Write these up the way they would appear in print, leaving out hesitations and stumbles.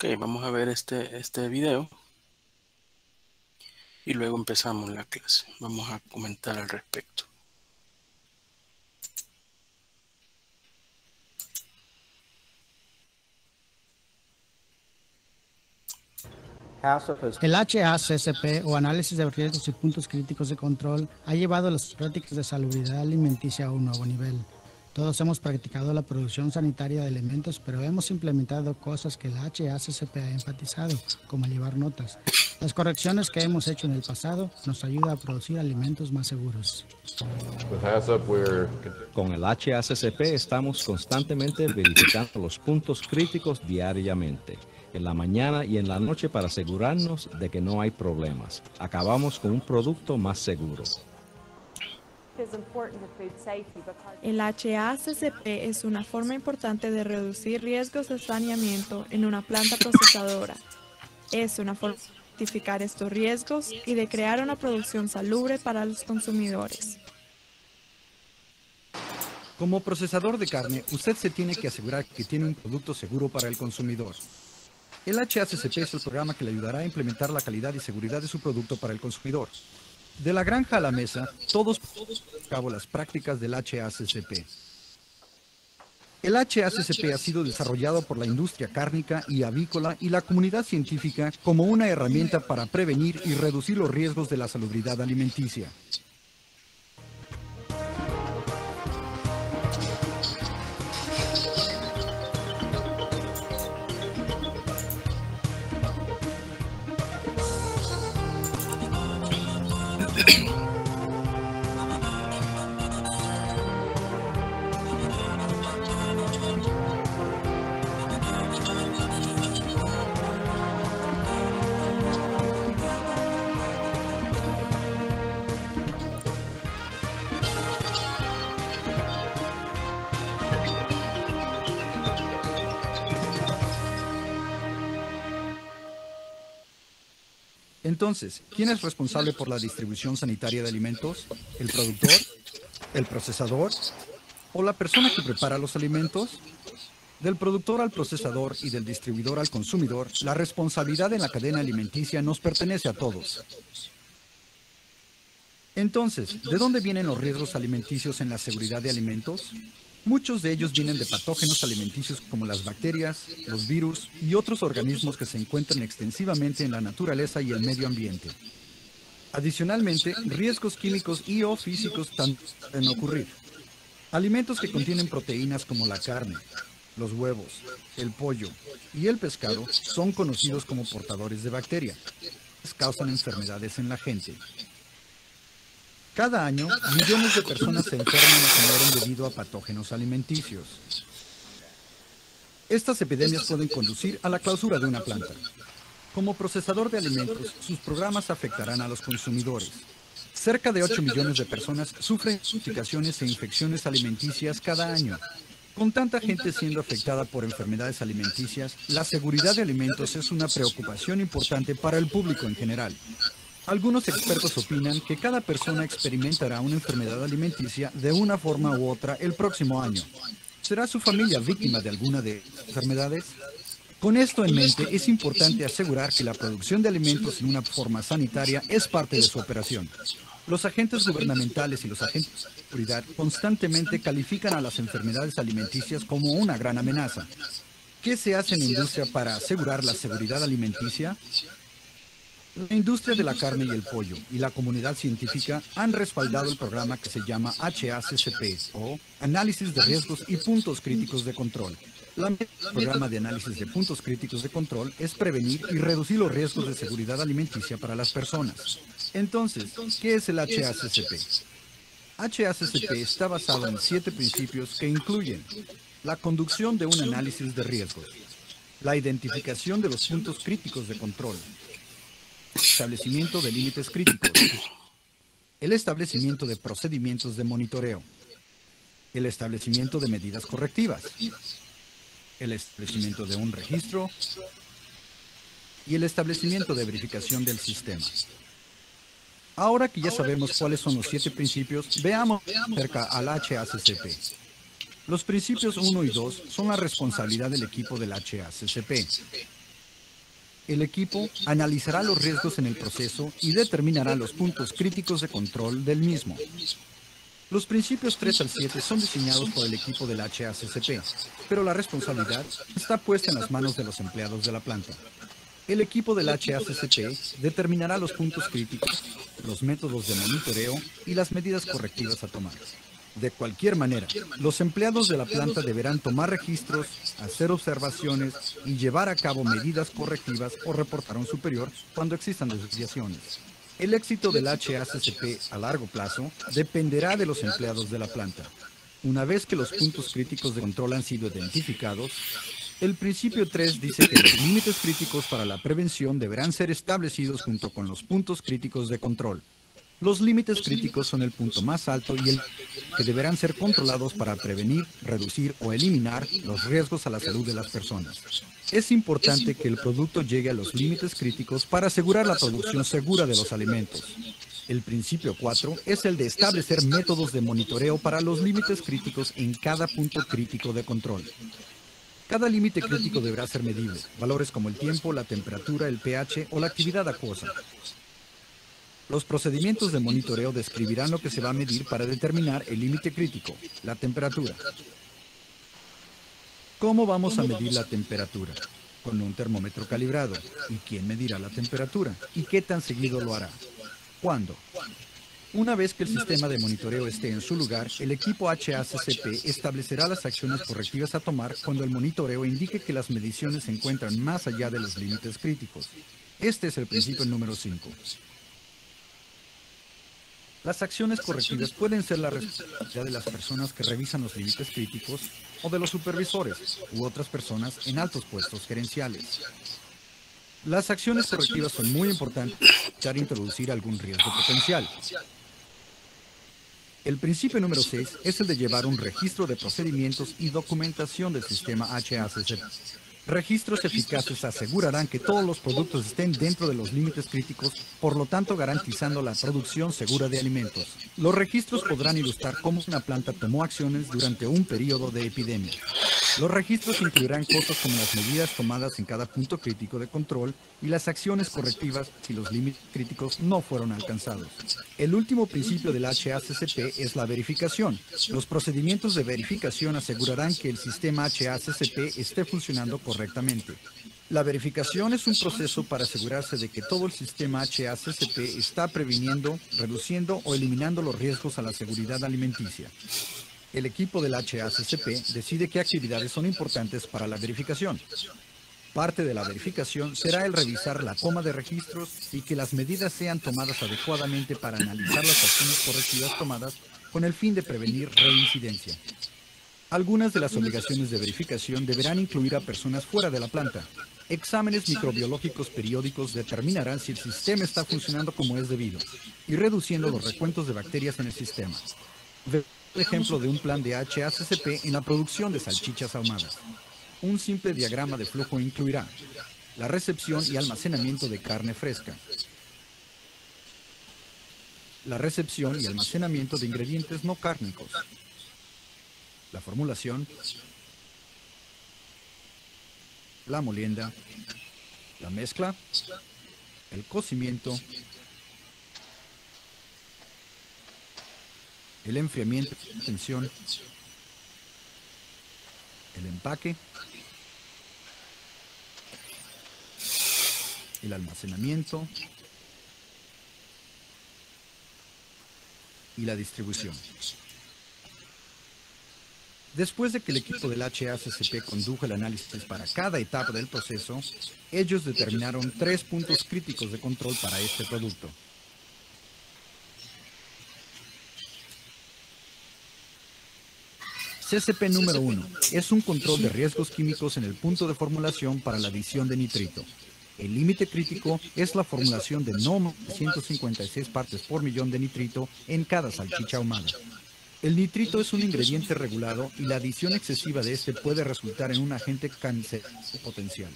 Ok, vamos a ver este video y luego empezamos la clase. Vamos a comentar al respecto. El HACCP o Análisis de Riesgos y Puntos Críticos de Control ha llevado las prácticas de salubridad alimenticia a un nuevo nivel. Todos hemos practicado la producción sanitaria de alimentos, pero hemos implementado cosas que el HACCP ha enfatizado, como llevar notas. Las correcciones que hemos hecho en el pasado nos ayudan a producir alimentos más seguros. Con el HACCP estamos constantemente verificando los puntos críticos diariamente, en la mañana y en la noche, para asegurarnos de que no hay problemas. Acabamos con un producto más seguro. El HACCP es una forma importante de reducir riesgos de saneamiento en una planta procesadora. Es una forma de identificar estos riesgos y de crear una producción salubre para los consumidores. Como procesador de carne, usted se tiene que asegurar que tiene un producto seguro para el consumidor. El HACCP es el programa que le ayudará a implementar la calidad y seguridad de su producto para el consumidor. De la granja a la mesa, todos llevan a cabo las prácticas del HACCP. El HACCP ha sido desarrollado por la industria cárnica y avícola y la comunidad científica como una herramienta para prevenir y reducir los riesgos de la salubridad alimenticia. Entonces, ¿quién es responsable por la distribución sanitaria de alimentos? ¿El productor? ¿El procesador? ¿O la persona que prepara los alimentos? Del productor al procesador y del distribuidor al consumidor, la responsabilidad en la cadena alimenticia nos pertenece a todos. Entonces, ¿de dónde vienen los riesgos alimenticios en la seguridad de alimentos? Muchos de ellos vienen de patógenos alimenticios como las bacterias, los virus y otros organismos que se encuentran extensivamente en la naturaleza y el medio ambiente. Adicionalmente, riesgos químicos y o físicos también pueden ocurrir. Alimentos que contienen proteínas como la carne, los huevos, el pollo y el pescado son conocidos como portadores de bacterias. Causan enfermedades en la gente. Cada año, millones de personas se enferman o se mueren debido a patógenos alimenticios. Estas epidemias pueden conducir a la clausura de una planta. Como procesador de alimentos, sus programas afectarán a los consumidores. Cerca de 8 millones de personas sufren intoxicaciones e infecciones alimenticias cada año. Con tanta gente siendo afectada por enfermedades alimenticias, la seguridad de alimentos es una preocupación importante para el público en general. Algunos expertos opinan que cada persona experimentará una enfermedad alimenticia de una forma u otra el próximo año. ¿Será su familia víctima de alguna de estas enfermedades? Con esto en mente, es importante asegurar que la producción de alimentos en una forma sanitaria es parte de su operación. Los agentes gubernamentales y los agentes de seguridad constantemente califican a las enfermedades alimenticias como una gran amenaza. ¿Qué se hace en la industria para asegurar la seguridad alimenticia? La industria de la carne y el pollo y la comunidad científica han respaldado el programa que se llama HACCP, o Análisis de Riesgos y Puntos Críticos de Control. La meta del programa de análisis de puntos críticos de control es prevenir y reducir los riesgos de seguridad alimenticia para las personas. Entonces, ¿qué es el HACCP? HACCP está basado en 7 principios que incluyen la conducción de un análisis de riesgos, la identificación de los puntos críticos de control, establecimiento de límites críticos, el establecimiento de procedimientos de monitoreo, el establecimiento de medidas correctivas, el establecimiento de un registro y el establecimiento de verificación del sistema. Ahora que ya sabemos cuáles son los 7 principios, veamos acerca al HACCP. Los principios 1 y 2 son la responsabilidad del equipo del HACCP. El equipo analizará los riesgos en el proceso y determinará los puntos críticos de control del mismo. Los principios 3 al 7 son diseñados por el equipo del HACCP, pero la responsabilidad está puesta en las manos de los empleados de la planta. El equipo del HACCP determinará los puntos críticos, los métodos de monitoreo y las medidas correctivas a tomar. De cualquier manera, los empleados de la planta deberán tomar registros, hacer observaciones y llevar a cabo medidas correctivas o reportar a un superior cuando existan desviaciones. El éxito del HACCP a largo plazo dependerá de los empleados de la planta. Una vez que los puntos críticos de control han sido identificados, el principio 3 dice que los límites críticos para la prevención deberán ser establecidos junto con los puntos críticos de control. Los límites críticos son el punto más alto y el que deberán ser controlados para prevenir, reducir o eliminar los riesgos a la salud de las personas. Es importante que el producto llegue a los límites críticos para asegurar la producción segura de los alimentos. El principio 4 es el de establecer métodos de monitoreo para los límites críticos en cada punto crítico de control. Cada límite crítico deberá ser medible, valores como el tiempo, la temperatura, el pH o la actividad acuosa. Los procedimientos de monitoreo describirán lo que se va a medir para determinar el límite crítico, la temperatura. ¿Cómo vamos a medir la temperatura? Con un termómetro calibrado. ¿Y quién medirá la temperatura? ¿Y qué tan seguido lo hará? ¿Cuándo? Una vez que el sistema de monitoreo esté en su lugar, el equipo HACCP establecerá las acciones correctivas a tomar cuando el monitoreo indique que las mediciones se encuentran más allá de los límites críticos. Este es el principio número 5. Las acciones correctivas pueden ser la responsabilidad de las personas que revisan los límites críticos o de los supervisores u otras personas en altos puestos gerenciales. Las acciones correctivas son muy importantes para introducir algún riesgo potencial. El principio número 6 es el de llevar un registro de procedimientos y documentación del sistema HACCP. Registros eficaces asegurarán que todos los productos estén dentro de los límites críticos, por lo tanto garantizando la producción segura de alimentos. Los registros podrán ilustrar cómo una planta tomó acciones durante un periodo de epidemia. Los registros incluirán cosas como las medidas tomadas en cada punto crítico de control y las acciones correctivas si los límites críticos no fueron alcanzados. El último principio del HACCP es la verificación. Los procedimientos de verificación asegurarán que el sistema HACCP esté funcionando correctamente. La verificación es un proceso para asegurarse de que todo el sistema HACCP está previniendo, reduciendo o eliminando los riesgos a la seguridad alimenticia. El equipo del HACCP decide qué actividades son importantes para la verificación. Parte de la verificación será el revisar la toma de registros y que las medidas sean tomadas adecuadamente para analizar las acciones correctivas tomadas con el fin de prevenir reincidencia. Algunas de las obligaciones de verificación deberán incluir a personas fuera de la planta. Exámenes microbiológicos periódicos determinarán si el sistema está funcionando como es debido y reduciendo los recuentos de bacterias en el sistema. Ejemplo de un plan de HACCP en la producción de salchichas ahumadas. Un simple diagrama de flujo incluirá la recepción y almacenamiento de carne fresca, la recepción y almacenamiento de ingredientes no cárnicos, la formulación, la molienda, la mezcla, el cocimiento, el enfriamiento, tensión, el empaque, el almacenamiento y la distribución. Después de que el equipo del HACCP condujo el análisis para cada etapa del proceso, ellos determinaron 3 puntos críticos de control para este producto. CCP número 1 es un control de riesgos químicos en el punto de formulación para la adición de nitrito. El límite crítico es la formulación de no más de 156 partes por millón de nitrito en cada salchicha ahumada. El nitrito es un ingrediente regulado y la adición excesiva de este puede resultar en un agente cancerígeno potencial.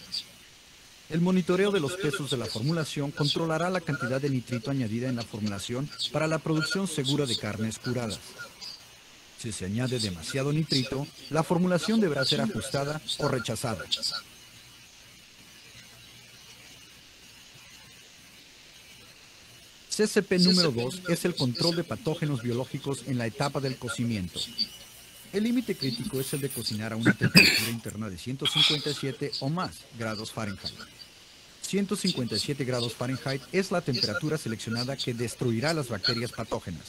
El monitoreo de los pesos de la formulación controlará la cantidad de nitrito añadida en la formulación para la producción segura de carnes curadas. Si se añade demasiado nitrito, la formulación deberá ser ajustada o rechazada. CCP número 2 es el control de patógenos biológicos en la etapa del cocimiento. El límite crítico es el de cocinar a una temperatura interna de 157 o más grados Fahrenheit. 157 grados Fahrenheit es la temperatura seleccionada que destruirá las bacterias patógenas.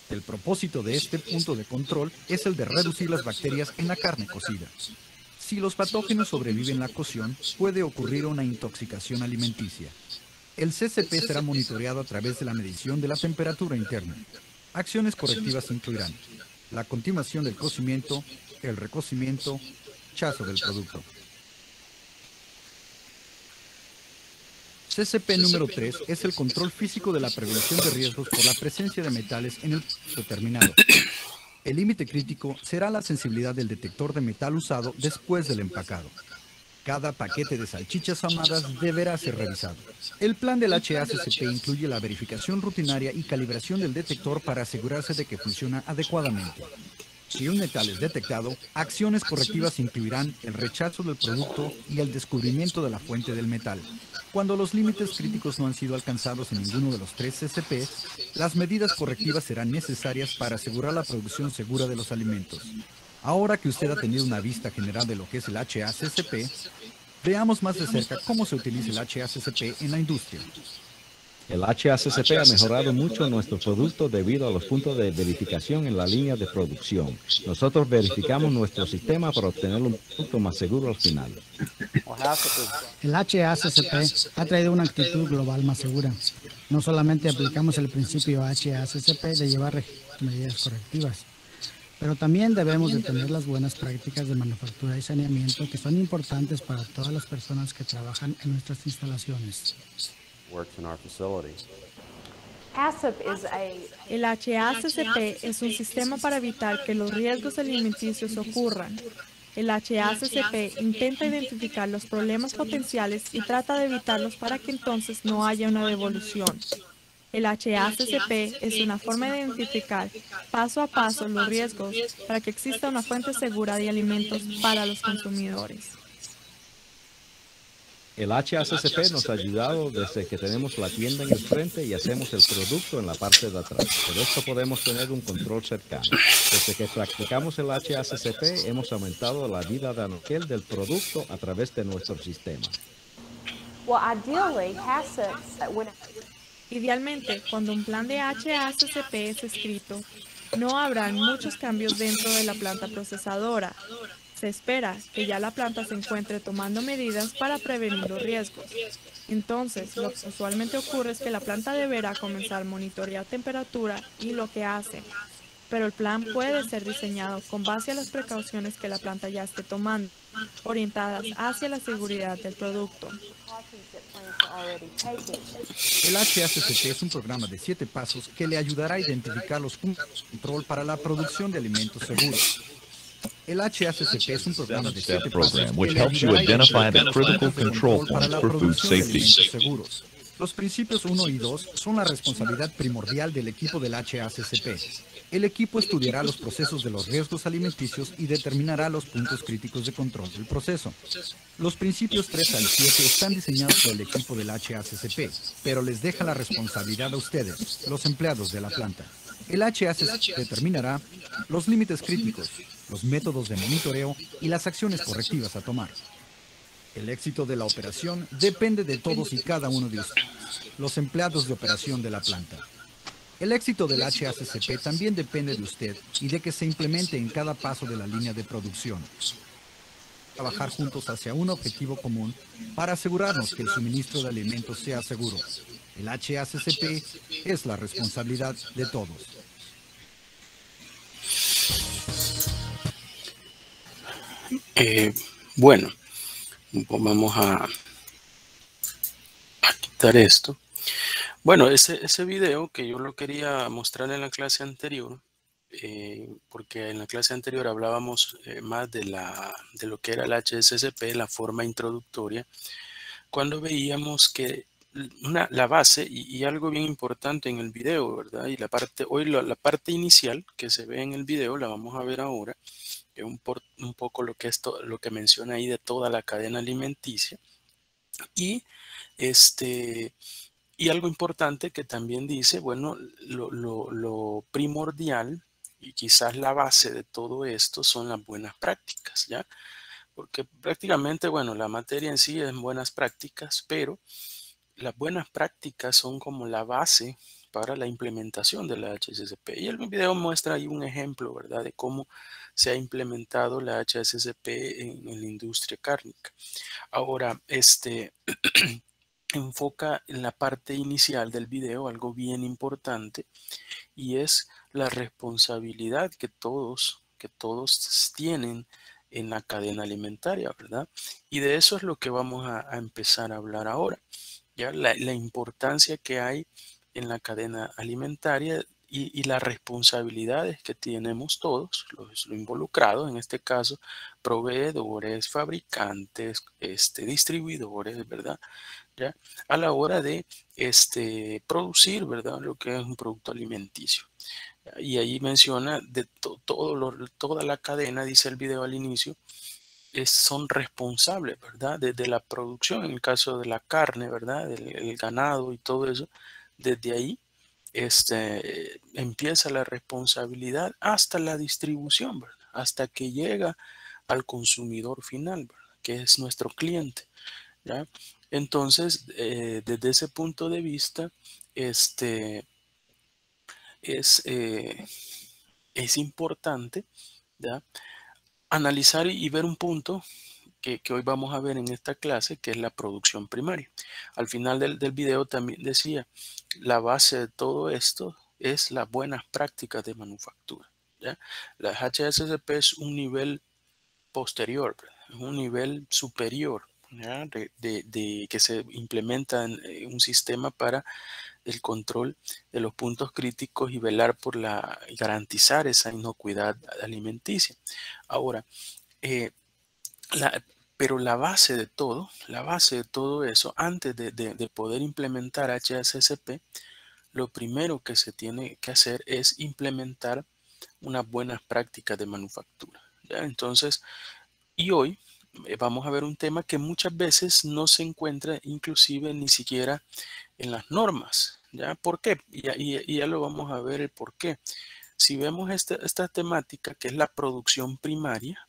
El propósito de este punto de control es el de reducir las bacterias en la carne cocida. Si los patógenos sobreviven la cocción, puede ocurrir una intoxicación alimenticia. El CCP será monitoreado a través de la medición de la temperatura interna. Acciones correctivas incluirán la continuación del cocimiento, el recocimiento, rechazo del producto. CCP número 3 es el control físico de la prevención de riesgos por la presencia de metales en el producto terminado. El límite crítico será la sensibilidad del detector de metal usado después del empacado. Cada paquete de salchichas ahumadas deberá ser revisado. El plan del HACCP incluye la verificación rutinaria y calibración del detector para asegurarse de que funciona adecuadamente. Si un metal es detectado, acciones correctivas incluirán el rechazo del producto y el descubrimiento de la fuente del metal. Cuando los límites críticos no han sido alcanzados en ninguno de los 3 CCP, las medidas correctivas serán necesarias para asegurar la producción segura de los alimentos. Ahora que usted ha tenido una vista general de lo que es el HACCP, veamos más de cerca cómo se utiliza el HACCP en la industria. El HACCP ha mejorado mucho nuestro producto debido a los puntos de verificación en la línea de producción. Nosotros verificamos nuestro sistema para obtener un producto más seguro al final. El HACCP ha traído una actitud global más segura. No solamente aplicamos el principio HACCP de llevar medidas correctivas, pero también debemos de tener las buenas prácticas de manufactura y saneamiento que son importantes para todas las personas que trabajan en nuestras instalaciones. El HACCP es un sistema para evitar que los riesgos alimenticios ocurran. El HACCP intenta identificar los problemas potenciales y trata de evitarlos para que entonces no haya una devolución. El HACCP es una forma de identificar paso a paso los riesgos para que exista una fuente segura de alimentos para los consumidores. El HACCP nos ha ayudado desde que tenemos la tienda en el frente y hacemos el producto en la parte de atrás. Por esto podemos tener un control cercano. Desde que practicamos el HACCP hemos aumentado la vida de anaquel del producto a través de nuestro sistema. Idealmente, cuando un plan de HACCP es escrito, no habrán muchos cambios dentro de la planta procesadora. Se espera que ya la planta se encuentre tomando medidas para prevenir los riesgos. Entonces, lo que usualmente ocurre es que la planta deberá comenzar a monitorear temperatura y lo que hace. Pero el plan puede ser diseñado con base a las precauciones que la planta ya esté tomando, orientadas hacia la seguridad del producto. El HACCP es un programa de 7 pasos que le ayudará a identificar los puntos de control para la producción de alimentos seguros. El HACCP es un programa de 7 pasos que le ayudará a identificar los puntos de control para la producción de alimentos seguros. Los principios 1 y 2 son la responsabilidad primordial del equipo del HACCP. El equipo estudiará los procesos de los riesgos alimenticios y determinará los puntos críticos de control del proceso. Los principios 3 al 7 están diseñados por el equipo del HACCP, pero les deja la responsabilidad a ustedes, los empleados de la planta. El HACCP determinará los límites críticos, los métodos de monitoreo y las acciones correctivas a tomar. El éxito de la operación depende de todos y cada uno de ustedes, los empleados de operación de la planta. El éxito del HACCP también depende de usted y de que se implemente en cada paso de la línea de producción. Trabajar juntos hacia un objetivo común para asegurarnos que el suministro de alimentos sea seguro. El HACCP es la responsabilidad de todos. Bueno, vamos a quitar esto. Bueno, ese video que yo lo quería mostrar en la clase anterior, porque en la clase anterior hablábamos más de lo que era el HACCP, la forma introductoria, cuando veíamos que la base y algo bien importante en el video, ¿verdad? Y la parte inicial que se ve en el video la vamos a ver ahora, que es un poco lo que menciona ahí de toda la cadena alimenticia. Y Y algo importante que también dice, bueno, lo primordial y quizás la base de todo esto son las buenas prácticas, ¿ya? Porque prácticamente, bueno, la materia en sí es buenas prácticas, pero las buenas prácticas son como la base para la implementación de la HACCP. Y el video muestra ahí un ejemplo, ¿verdad?, de cómo se ha implementado la HACCP en la industria cárnica. Ahora, enfoca en la parte inicial del video algo bien importante, y es la responsabilidad que todos tienen en la cadena alimentaria, ¿verdad? Y de eso es lo que vamos a empezar a hablar ahora. ¿Ya? La importancia que hay en la cadena alimentaria y las responsabilidades que tenemos todos, los involucrados, en este caso, proveedores, fabricantes, distribuidores, ¿verdad? ¿Ya? A la hora de producir, ¿verdad?, lo que es un producto alimenticio. ¿Ya? Y ahí menciona de toda la cadena, dice el video al inicio, son responsables, ¿verdad?, desde la producción, en el caso de la carne, ¿verdad?, el ganado y todo eso. Desde ahí empieza la responsabilidad hasta la distribución, ¿verdad?, hasta que llega al consumidor final, ¿verdad?, que es nuestro cliente, ¿ya? Entonces, desde ese punto de vista, es importante, ¿ya?, analizar y ver un punto que hoy vamos a ver en esta clase, que es la producción primaria. Al final del video también decía, la base de todo esto es las buenas prácticas de manufactura, ¿ya? La HACCP es un nivel posterior, es un nivel superior, ¿ya?, de que se implementa en un sistema para el control de los puntos críticos y velar por garantizar esa inocuidad alimenticia. Ahora, pero la base de todo eso, antes de poder implementar HACCP, lo primero que se tiene que hacer es implementar unas buenas prácticas de manufactura, ¿ya? Entonces, y hoy vamos a ver un tema que muchas veces no se encuentra inclusive ni siquiera en las normas, ¿ya? ¿Por qué? Y ya lo vamos a ver el por qué. Si vemos esta temática, que es la producción primaria,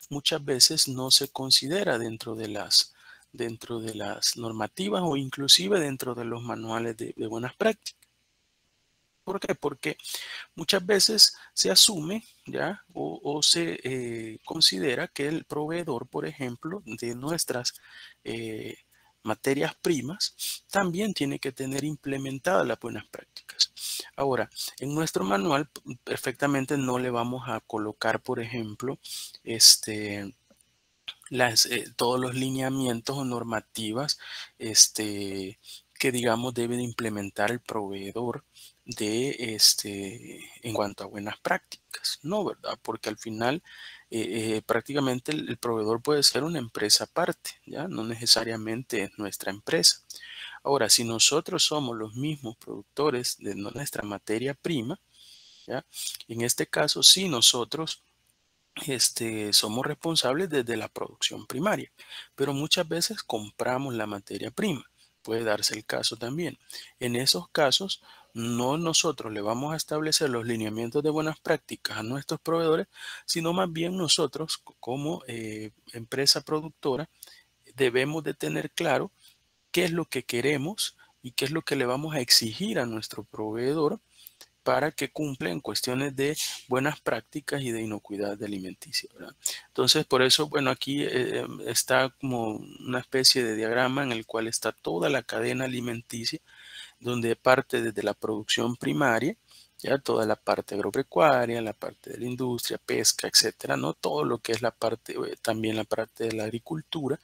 muchas veces no se considera dentro de las normativas o inclusive dentro de los manuales de buenas prácticas. ¿Por qué? Porque muchas veces se asume, ¿ya?, o se considera que el proveedor, por ejemplo, de nuestras materias primas, también tiene que tener implementadas las buenas prácticas. Ahora, en nuestro manual perfectamente no le vamos a colocar, por ejemplo, todos los lineamientos o normativas que, digamos, debe de implementar el proveedor en cuanto a buenas prácticas, ¿no? ¿Verdad? Porque al final prácticamente el proveedor puede ser una empresa aparte, ¿ya? No necesariamente es nuestra empresa. Ahora, si nosotros somos los mismos productores de nuestra materia prima, ¿ya?, en este caso sí nosotros somos responsables desde la producción primaria, pero muchas veces compramos la materia prima. Puede darse el caso también. En esos casos, no nosotros le vamos a establecer los lineamientos de buenas prácticas a nuestros proveedores, sino más bien nosotros, como empresa productora, debemos de tener claro qué es lo que queremos y qué es lo que le vamos a exigir a nuestro proveedor para que cumpla en cuestiones de buenas prácticas y de inocuidad alimenticia, ¿verdad? Entonces, por eso, bueno, aquí está como una especie de diagrama en el cual está toda la cadena alimenticia, donde parte desde la producción primaria, ya toda la parte agropecuaria, la parte de la industria, pesca, etcétera, ¿no? Todo lo que es la parte, también la parte de la agricultura,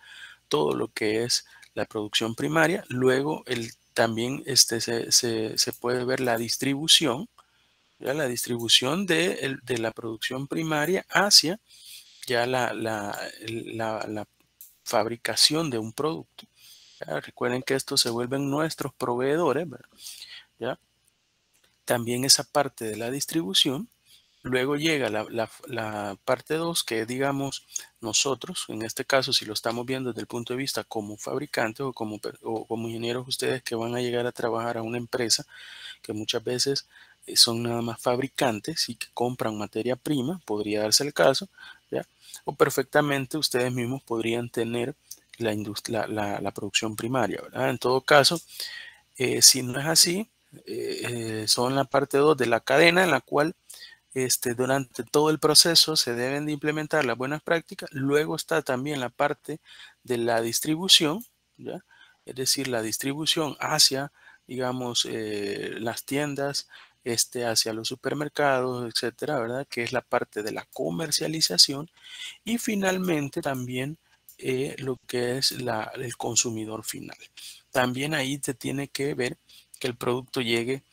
todo lo que es la producción primaria. Luego también se puede ver la distribución, ¿ya? La distribución de la producción primaria hacia ya la fabricación de un producto. ¿Ya? Recuerden que estos se vuelven nuestros proveedores, ¿verdad? ¿Ya? También esa parte de la distribución, Luego llega la parte 2, que digamos nosotros, en este caso, si lo estamos viendo desde el punto de vista como fabricantes o como ingenieros ustedes que van a llegar a trabajar a una empresa, que muchas veces son nada más fabricantes y que compran materia prima, podría darse el caso, ¿ya? O perfectamente ustedes mismos podrían tener la producción primaria, ¿verdad? En todo caso, si no es así, son la parte 2 de la cadena en la cual durante todo el proceso se deben de implementar las buenas prácticas. Luego está también la parte de la distribución, ¿ya? Es decir, la distribución hacia, digamos, las tiendas, hacia los supermercados, etcétera, ¿verdad? Que es la parte de la comercialización. Y finalmente también lo que es el consumidor final. También ahí se tiene que ver que el producto llegue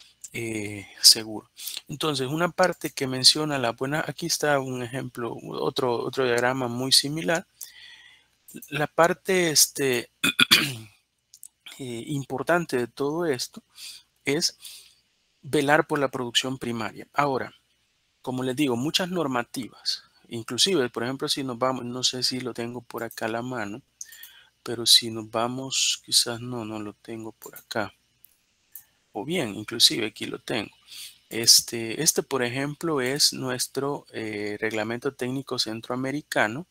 seguro. Entonces, una parte que menciona la buena, aquí está un ejemplo, otro diagrama muy similar. La parte importante de todo esto es velar por la producción primaria. Ahora, como les digo, muchas normativas, inclusive, por ejemplo, si nos vamos, no sé si lo tengo por acá a la mano, pero si nos vamos, quizás no lo tengo por acá. O bien, inclusive aquí lo tengo. Por ejemplo, es nuestro reglamento técnico centroamericano,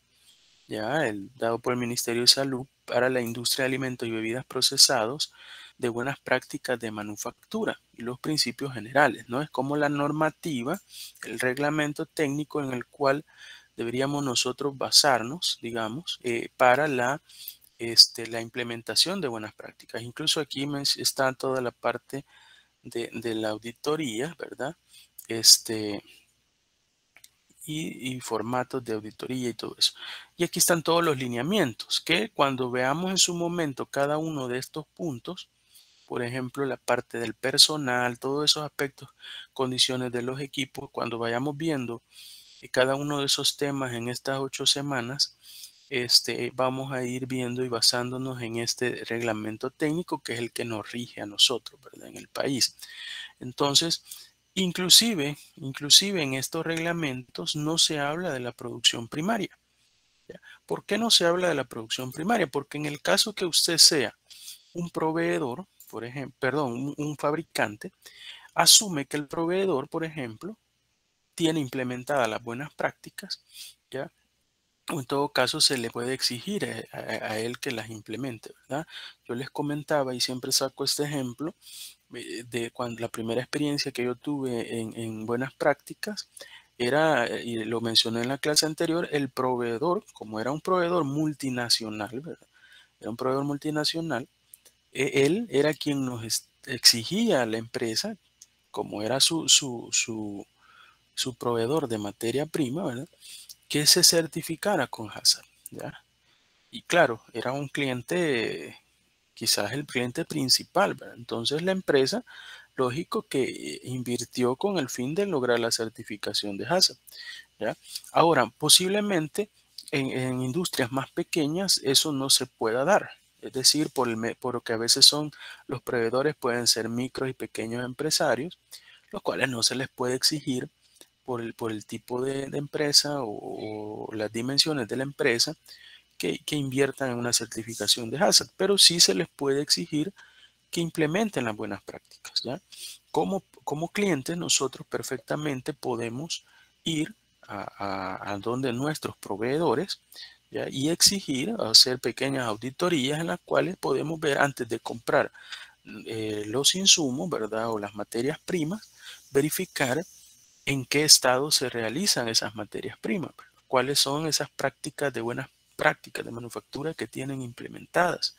ya dado por el Ministerio de Salud para la industria de alimentos y bebidas procesados de buenas prácticas de manufactura y los principios generales, ¿no? Es como la normativa, el reglamento técnico en el cual deberíamos nosotros basarnos, digamos, para la implementación de buenas prácticas. Incluso aquí está toda la parte de la auditoría, ¿verdad? Y formatos de auditoría y todo eso. Y aquí están todos los lineamientos que cuando veamos en su momento cada uno de estos puntos, por ejemplo, la parte del personal, todos esos aspectos, condiciones de los equipos, cuando vayamos viendo cada uno de esos temas en estas 8 semanas, vamos a ir viendo y basándonos en este reglamento técnico que es el que nos rige a nosotros, ¿verdad? En el país. Entonces, inclusive en estos reglamentos no se habla de la producción primaria. ¿Ya? ¿Por qué no se habla de la producción primaria? Porque en el caso que usted sea un proveedor, por ejemplo, perdón, un fabricante, asume que el proveedor, por ejemplo, tiene implementadas las buenas prácticas, ¿ya? O en todo caso se le puede exigir a él que las implemente, ¿verdad? Yo les comentaba y siempre saco este ejemplo de cuando la primera experiencia que yo tuve en buenas prácticas era, y lo mencioné en la clase anterior, el proveedor, como era un proveedor multinacional, ¿verdad? Era un proveedor multinacional, él era quien nos exigía a la empresa, como era su proveedor de materia prima, ¿verdad? Que se certificara con HACCP, ¿ya? Y claro, era un cliente, quizás el cliente principal, ¿verdad? Entonces la empresa, lógico que invirtió con el fin de lograr la certificación de HACCP, ¿ya? Ahora, posiblemente en industrias más pequeñas eso no se pueda dar. Es decir, porque a veces los proveedores pueden ser micros y pequeños empresarios, los cuales no se les puede exigir por el tipo de empresa o las dimensiones de la empresa que inviertan en una certificación de HACCP, pero sí se les puede exigir que implementen las buenas prácticas, ¿ya? Como clientes nosotros perfectamente podemos ir a donde nuestros proveedores, ¿ya? Y exigir hacer pequeñas auditorías en las cuales podemos ver antes de comprar los insumos, ¿verdad? O las materias primas, verificar en qué estado se realizan esas materias primas, cuáles son esas prácticas de buenas prácticas de manufactura que tienen implementadas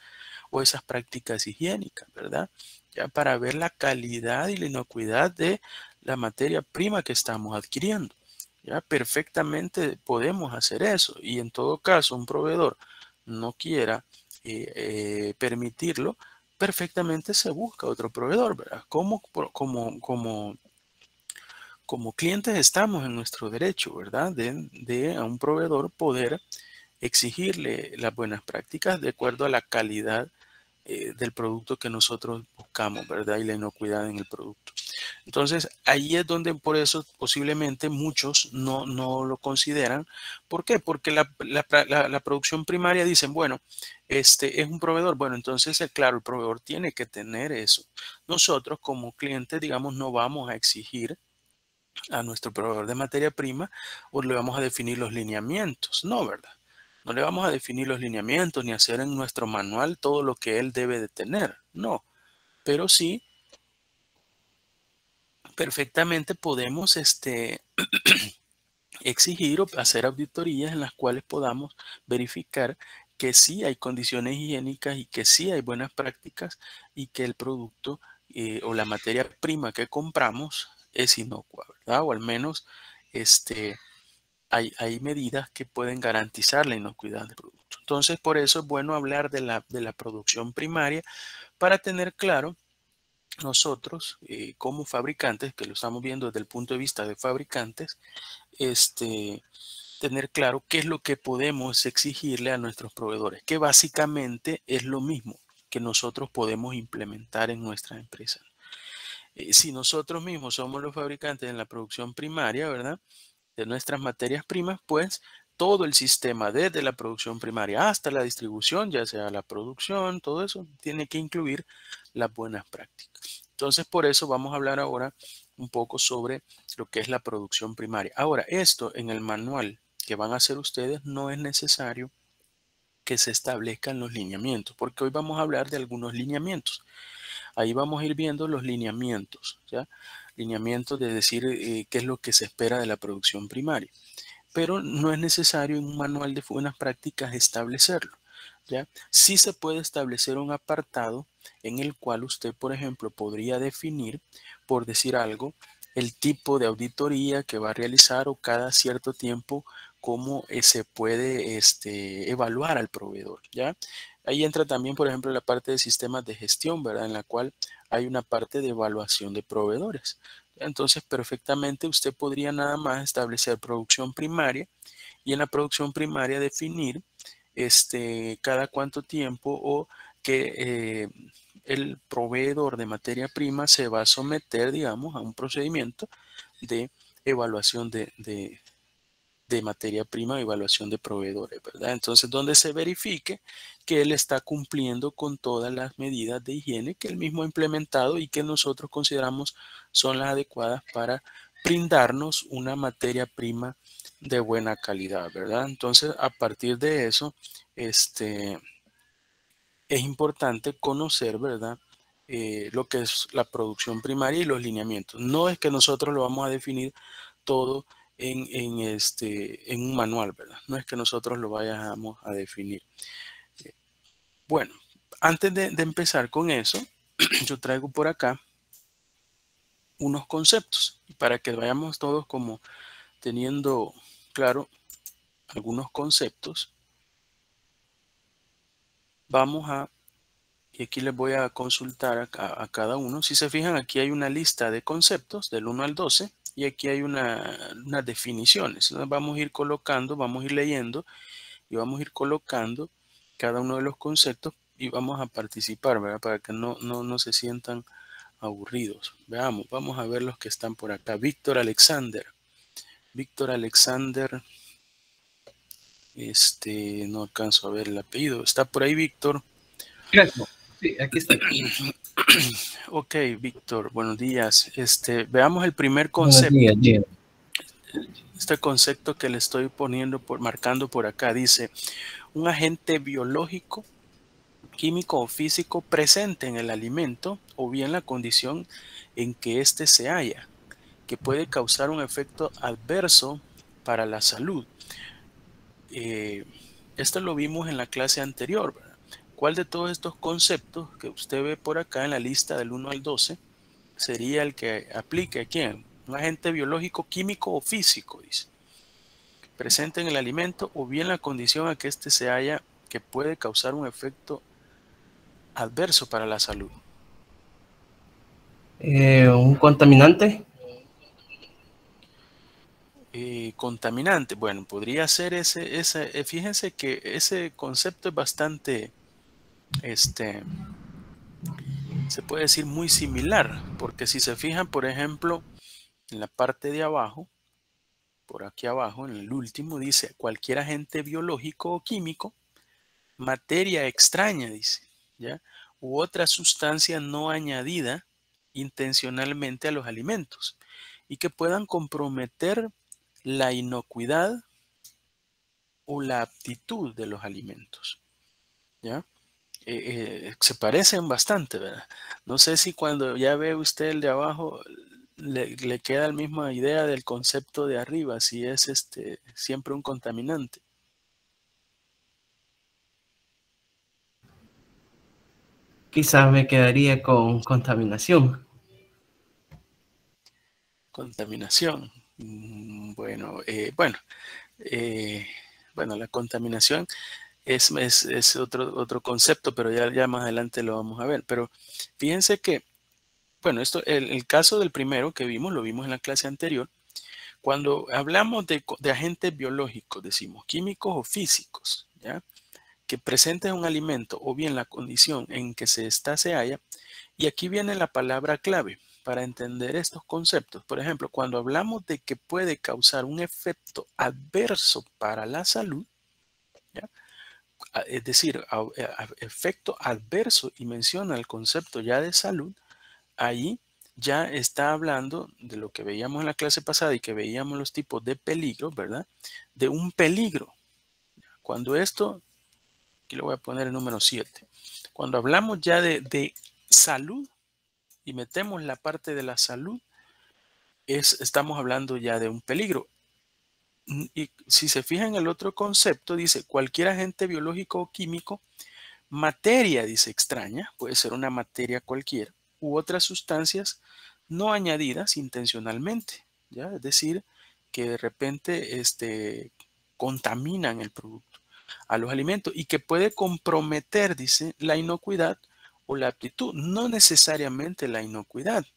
o esas prácticas higiénicas, ¿verdad? Ya para ver la calidad y la inocuidad de la materia prima que estamos adquiriendo. Ya perfectamente podemos hacer eso y en todo caso un proveedor no quiera permitirlo, perfectamente se busca otro proveedor, ¿verdad? Como clientes estamos en nuestro derecho, ¿verdad? De a un proveedor poder exigirle las buenas prácticas de acuerdo a la calidad del producto que nosotros buscamos, ¿verdad? Y la inocuidad en el producto. Entonces, ahí es donde por eso posiblemente muchos no lo consideran. ¿Por qué? Porque la producción primaria dicen, bueno, es un proveedor. Bueno, entonces, claro, el proveedor tiene que tener eso. Nosotros como clientes, digamos, no vamos a exigir a nuestro proveedor de materia prima o le vamos a definir los lineamientos. No, ¿verdad? No le vamos a definir los lineamientos ni hacer en nuestro manual todo lo que él debe de tener. No, pero sí, perfectamente podemos exigir o hacer auditorías en las cuales podamos verificar que sí hay condiciones higiénicas y que sí hay buenas prácticas y que el producto o la materia prima que compramos es inocua, ¿verdad? O al menos hay medidas que pueden garantizar la inocuidad del producto. Entonces, por eso es bueno hablar de la producción primaria para tener claro nosotros como fabricantes, que lo estamos viendo desde el punto de vista de fabricantes, tener claro qué es lo que podemos exigirle a nuestros proveedores, que básicamente es lo mismo que nosotros podemos implementar en nuestra empresa. Si nosotros mismos somos los fabricantes en la producción primaria, ¿verdad? De nuestras materias primas, pues todo el sistema, desde la producción primaria hasta la distribución, ya sea la producción, todo eso tiene que incluir las buenas prácticas. Entonces, por eso vamos a hablar ahora un poco sobre lo que es la producción primaria. Ahora, esto en el manual que van a hacer ustedes no es necesario que se establezcan los lineamientos, porque hoy vamos a hablar de algunos lineamientos. Ahí vamos a ir viendo los lineamientos, ¿ya? Lineamientos de decir qué es lo que se espera de la producción primaria. Pero no es necesario en un manual de buenas prácticas establecerlo, ¿ya? Sí se puede establecer un apartado en el cual usted, por ejemplo, podría definir, por decir algo, el tipo de auditoría que va a realizar o cada cierto tiempo cómo se puede evaluar al proveedor, ¿ya? Ahí entra también, por ejemplo, la parte de sistemas de gestión, ¿verdad? En la cual hay una parte de evaluación de proveedores. Entonces, perfectamente usted podría nada más establecer producción primaria y en la producción primaria definir cada cuánto tiempo o que el proveedor de materia prima se va a someter, digamos, a un procedimiento de evaluación de materia prima, evaluación de proveedores, ¿verdad? Entonces, donde se verifique que él está cumpliendo con todas las medidas de higiene que él mismo ha implementado y que nosotros consideramos son las adecuadas para brindarnos una materia prima de buena calidad, ¿verdad? Entonces, a partir de eso, es importante conocer, ¿verdad? Lo que es la producción primaria y los lineamientos. No es que nosotros lo vamos a definir todo en un manual, ¿verdad? No es que nosotros lo vayamos a definir. Bueno, antes de empezar con eso, yo traigo por acá unos conceptos para que vayamos todos como teniendo claro algunos conceptos. Vamos a, y aquí les voy a consultar a cada uno. Si se fijan, aquí hay una lista de conceptos del 1 al 12 y aquí hay unas definiciones. Entonces vamos a ir colocando, vamos a ir leyendo y vamos a ir colocando cada uno de los conceptos y vamos a participar, ¿verdad? Para que no se sientan aburridos. Veamos, vamos a ver los que están por acá. Víctor Alexander, no alcanzo a ver el apellido. ¿Está por ahí, Víctor? Sí, aquí estoy. Ok, Víctor, buenos días. Veamos el primer concepto. Buenos días, Este concepto que le estoy marcando por acá dice: un agente biológico, químico o físico presente en el alimento o bien la condición en que éste se halla, que puede causar un efecto adverso para la salud. Esto lo vimos en la clase anterior, ¿verdad? ¿Cuál de todos estos conceptos que usted ve por acá en la lista del 1 al 12 sería el que aplique aquí? Un agente biológico, químico o físico, dice, presente en el alimento o bien la condición a que éste se halla que puede causar un efecto adverso para la salud. ¿Un contaminante? Contaminante. Bueno, podría ser fíjense que ese concepto es bastante se puede decir muy similar, porque si se fijan, por ejemplo, en la parte de abajo, por aquí abajo, en el último, dice cualquier agente biológico o químico, materia extraña, dice, ¿ya? U otra sustancia no añadida intencionalmente a los alimentos y que puedan comprometer la inocuidad o la aptitud de los alimentos, ¿ya? Se parecen bastante, ¿verdad? No sé si cuando ya ve usted el de abajo le queda la misma idea del concepto de arriba, si es siempre un contaminante. Quizás me quedaría con contaminación. Contaminación. Bueno, la contaminación es otro concepto, pero ya más adelante lo vamos a ver. Pero fíjense que, bueno, el caso del primero que vimos, lo vimos en la clase anterior. Cuando hablamos de agentes biológicos, decimos químicos o físicos, ¿ya? Que presenten un alimento o bien la condición en que se halla. Y aquí viene la palabra clave para entender estos conceptos. Por ejemplo, cuando hablamos de que puede causar un efecto adverso para la salud, ¿ya? Es decir, efecto adverso, y menciona el concepto ya de salud, ahí ya está hablando de lo que veíamos en la clase pasada y que veíamos los tipos de peligro, ¿verdad? De un peligro. Cuando esto, aquí le voy a poner el número 7. Cuando hablamos ya de salud y metemos la parte de la salud, estamos hablando ya de un peligro. Y si se fijan en el otro concepto, dice cualquier agente biológico o químico, materia, dice extraña, puede ser una materia cualquiera, u otras sustancias no añadidas intencionalmente, ¿ya? Es decir, que de repente contaminan el producto a los alimentos y que puede comprometer, dice, la inocuidad o la aptitud, no necesariamente la inocuidad,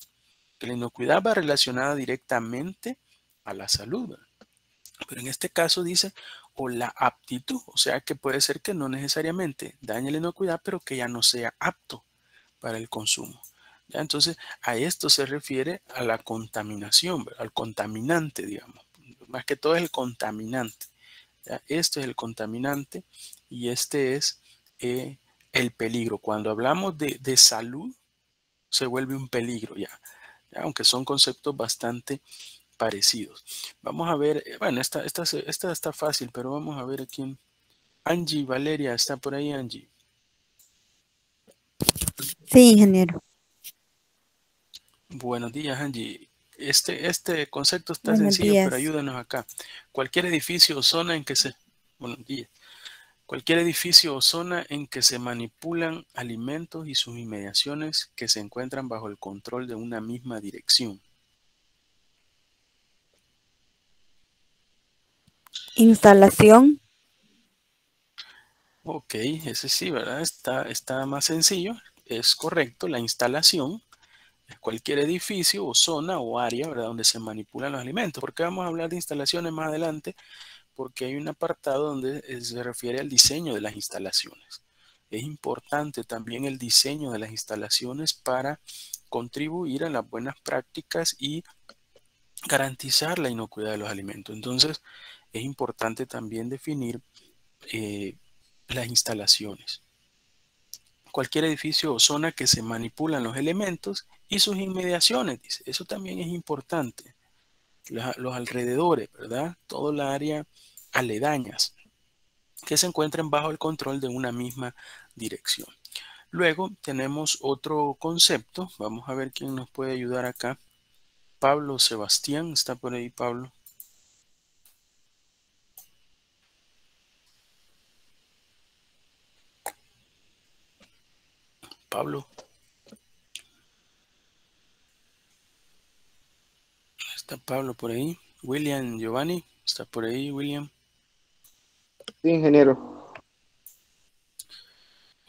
que la inocuidad va relacionada directamente a la salud, ¿verdad? Pero en este caso dice, o la aptitud, o sea que puede ser que no necesariamente dañe la inocuidad, pero que ya no sea apto para el consumo. ¿Ya? Entonces, a esto se refiere a la contaminación, ¿verdad? Al contaminante, digamos. Más que todo es el contaminante. ¿Ya? Esto es el contaminante y este es el peligro. Cuando hablamos de salud, se vuelve un peligro ya. Aunque son conceptos bastante parecidos. Vamos a ver, bueno, esta está fácil, pero vamos a ver aquí. Angie Valeria, ¿está por ahí, Angie? Sí, ingeniero. Buenos días, Angie. Este concepto está Buenos sencillo, pero días. ayúdanos acá. Cualquier edificio o zona en que se... Buenos días. Cualquier edificio o zona en que se manipulan alimentos y sus inmediaciones que se encuentran bajo el control de una misma dirección. Instalación. Ok, ese sí, ¿verdad? Está más sencillo. Es correcto, la instalación es cualquier edificio o zona o área, ¿verdad? Donde se manipulan los alimentos. ¿Por qué vamos a hablar de instalaciones más adelante? Porque hay un apartado donde se refiere al diseño de las instalaciones. Es importante también el diseño de las instalaciones para contribuir a las buenas prácticas y garantizar la inocuidad de los alimentos. Entonces, es importante también definir las instalaciones. Cualquier edificio o zona que se manipulan los elementos y sus inmediaciones, dice. Eso también es importante. Los alrededores, ¿verdad? Toda la área aledañas que se encuentren bajo el control de una misma dirección. Luego tenemos otro concepto. Vamos a ver quién nos puede ayudar acá. Pablo Sebastián, ¿está por ahí, Pablo? Pablo. ¿Está Pablo por ahí? William Giovanni, ¿está por ahí, William? Sí, ingeniero.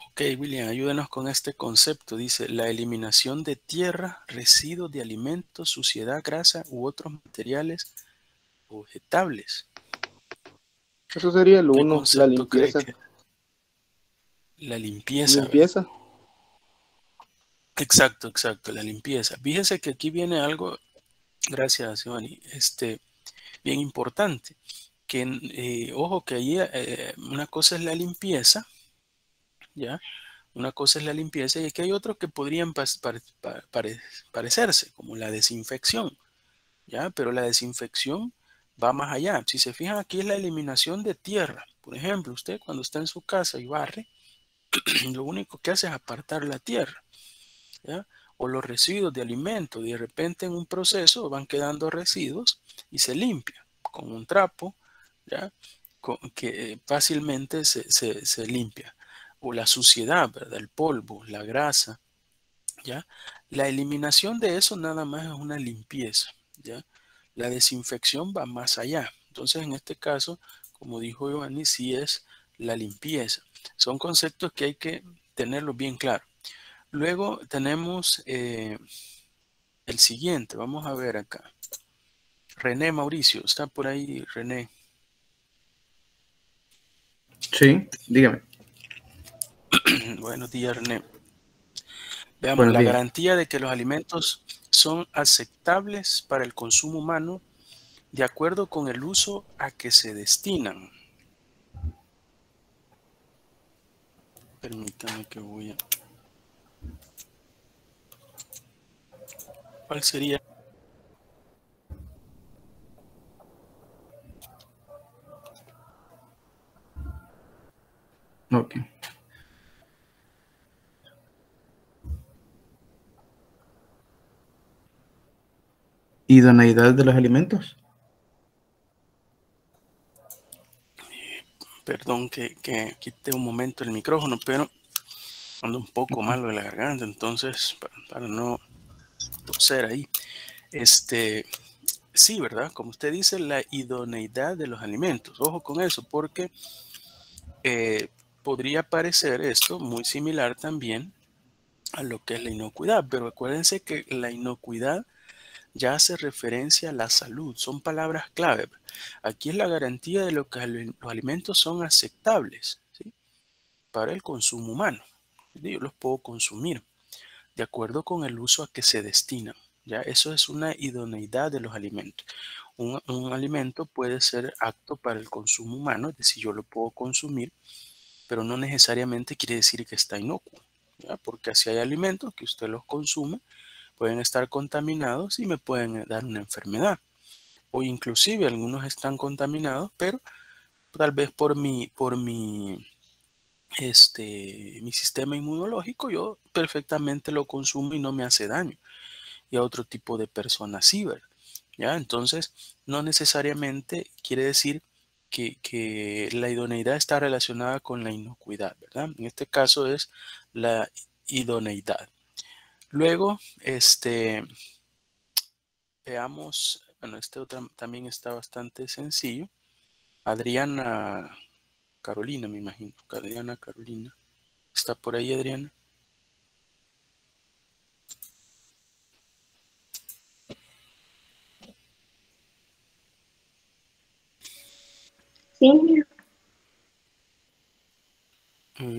Ok, William, ayúdanos con este concepto. Dice, la eliminación de tierra, residuos de alimentos, suciedad, grasa u otros materiales vegetables. Eso sería el ¿Qué 1, la concepto cree limpieza. que? La limpieza. Limpieza. Exacto, la limpieza. Fíjense que aquí viene algo, gracias, Giovanni, bien importante. Que, ojo, que ahí una cosa es la limpieza, ¿ya? Una cosa es la limpieza y aquí hay otros que podrían parecerse, como la desinfección, ¿ya? Pero la desinfección va más allá. Si se fijan, aquí es la eliminación de tierra. Por ejemplo, usted cuando está en su casa y barre, lo único que hace es apartar la tierra, ¿ya? O los residuos de alimento. De repente en un proceso van quedando residuos y se limpia con un trapo, ¿ya? Que fácilmente se limpia. O la suciedad, ¿verdad? El polvo, la grasa, ¿ya? La eliminación de eso nada más es una limpieza, ¿ya? La desinfección va más allá. Entonces, en este caso, como dijo Giovanni, sí es la limpieza. Son conceptos que hay que tenerlos bien claros. Luego tenemos el siguiente. Vamos a ver acá. René Mauricio, ¿está por ahí, René? Sí, dígame. Buenos días, René. Veamos, Buenos la días. garantía de que los alimentos son aceptables para el consumo humano de acuerdo con el uso a que se destinan. Permítame que voy a... ¿Cuál sería? Ok. ¿Idoneidad de los alimentos? Perdón que quité un momento el micrófono, pero ando un poco malo de la garganta, entonces para no toser ahí. Sí, ¿verdad? Como usted dice, la idoneidad de los alimentos. Ojo con eso, porque podría parecer esto muy similar también a lo que es la inocuidad, pero acuérdense que la inocuidad ya hace referencia a la salud, son palabras clave. Aquí es la garantía de lo que los alimentos son aceptables, ¿sí? Para el consumo humano. Yo los puedo consumir de acuerdo con el uso a que se destinan. ¿Ya? Eso es una idoneidad de los alimentos. Un alimento puede ser apto para el consumo humano, es decir, yo lo puedo consumir, pero no necesariamente quiere decir que está inocuo, ¿ya? Porque así hay alimentos que usted los consume, pueden estar contaminados y me pueden dar una enfermedad. O inclusive algunos están contaminados, pero tal vez por mi sistema inmunológico yo perfectamente lo consumo y no me hace daño. Y a otro tipo de personas sí, ¿verdad? ¿Ya? Entonces, no necesariamente quiere decir que la idoneidad está relacionada con la inocuidad, ¿verdad? En este caso es la idoneidad. Luego, veamos, bueno, otro también está bastante sencillo. Adriana Carolina, me imagino. Adriana Carolina. ¿Está por ahí, Adriana? Sí.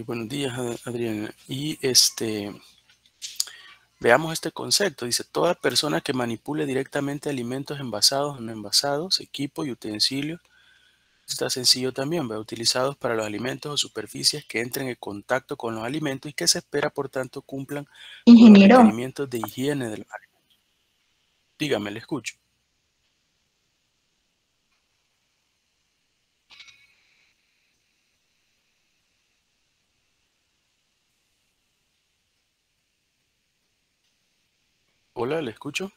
Buenos días, Adriana. Y veamos este concepto. Dice, toda persona que manipule directamente alimentos envasados, no envasados, equipo y utensilios, está sencillo también, ¿verdad? Utilizados para los alimentos o superficies que entren en contacto con los alimentos y que se espera, por tanto, cumplan con los requerimientos de higiene del alimento. Dígame, le escucho. Hola, ¿le escucho?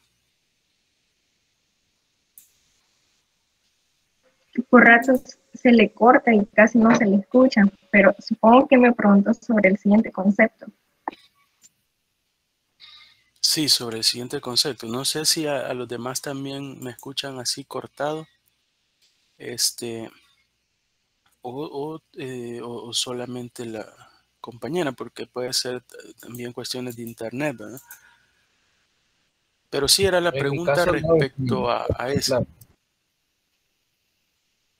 Por ratos se le corta y casi no se le escucha, pero supongo que me preguntó sobre el siguiente concepto. Sí, sobre el siguiente concepto. No sé si a los demás también me escuchan así cortado. O solamente la compañera, porque puede ser también cuestiones de internet, ¿verdad? Pero sí era la pregunta respecto a eso. Claro.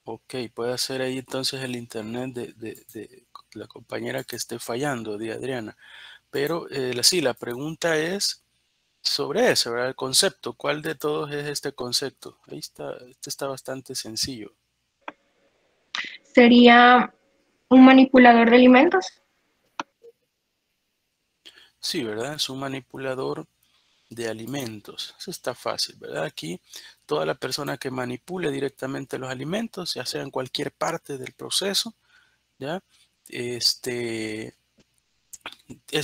Ok, puede ser ahí entonces el internet la compañera que esté fallando, de Adriana. Pero sí, la pregunta es sobre eso, ¿verdad? El concepto. ¿Cuál de todos es este concepto? Ahí está, este está bastante sencillo. ¿Sería un manipulador de alimentos? Sí, ¿verdad? Es un manipulador de alimentos. Eso está fácil, ¿verdad? Aquí toda la persona que manipule directamente los alimentos, ya sea en cualquier parte del proceso, ¿ya? Es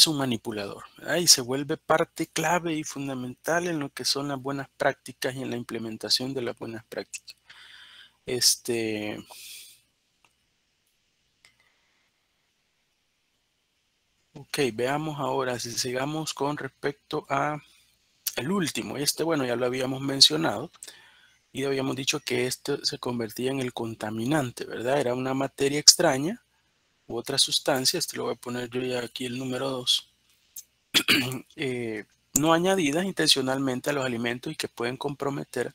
un manipulador, ¿verdad? Y se vuelve parte clave y fundamental en lo que son las buenas prácticas y en la implementación de las buenas prácticas. Ok, veamos ahora, si sigamos con respecto a el último. Bueno, ya lo habíamos mencionado y habíamos dicho que esto se convertía en el contaminante, ¿verdad? Era una materia extraña u otra sustancia, lo voy a poner yo ya aquí el número 2, no añadidas intencionalmente a los alimentos y que pueden comprometer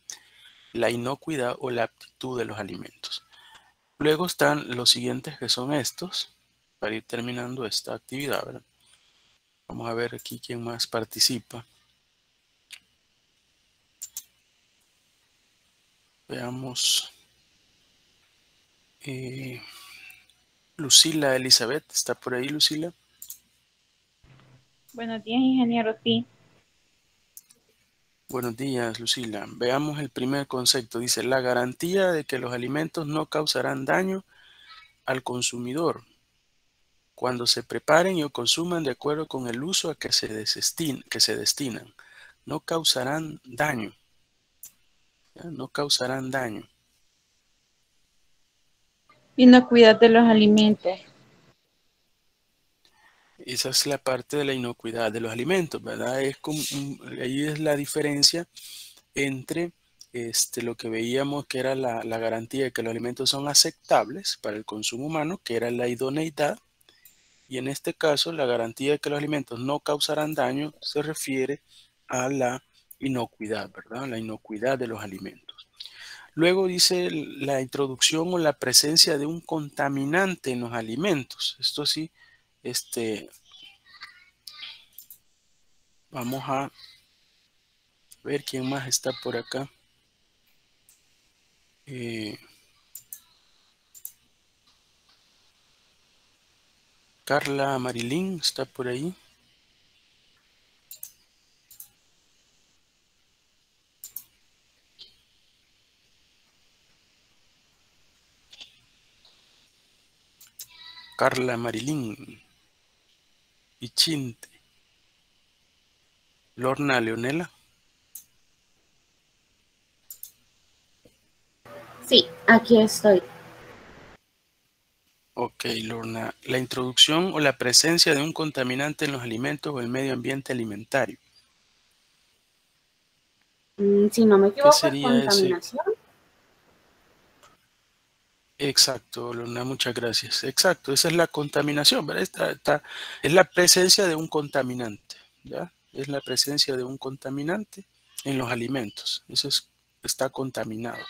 la inocuidad o la aptitud de los alimentos. Luego están los siguientes, que son estos, para ir terminando esta actividad, ¿verdad? Vamos a ver aquí quién más participa. Veamos. Lucila Elizabeth, ¿está por ahí, Lucila? Buenos días, ingeniero, sí. Buenos días, Lucila. Veamos el primer concepto. Dice, la garantía de que los alimentos no causarán daño al consumidor cuando se preparen y o consuman de acuerdo con el uso a que se destinan. No causarán daño. ¿Ya? No causarán daño. Inocuidad de los alimentos. Esa es la parte de la inocuidad de los alimentos, ¿verdad? Ahí es la diferencia entre lo que veíamos que era la garantía de que los alimentos son aceptables para el consumo humano, que era la idoneidad, y en este caso la garantía de que los alimentos no causarán daño se refiere a la inocuidad, ¿verdad? La inocuidad de los alimentos. Luego dice la introducción o la presencia de un contaminante en los alimentos. Esto sí, vamos a ver quién más está por acá. Carla Marilín está por ahí. Carla Marilín. Ichinte. Lorna Leonela. Sí, aquí estoy. Ok, Lorna. La introducción o la presencia de un contaminante en los alimentos o el medio ambiente alimentario. Si no me equivoco, ¿Qué sería contaminación. Exacto, Lorna, muchas gracias. Exacto, esa es la contaminación, ¿verdad? Es la presencia de un contaminante, ¿ya? Es la presencia de un contaminante en los alimentos. Está contaminado.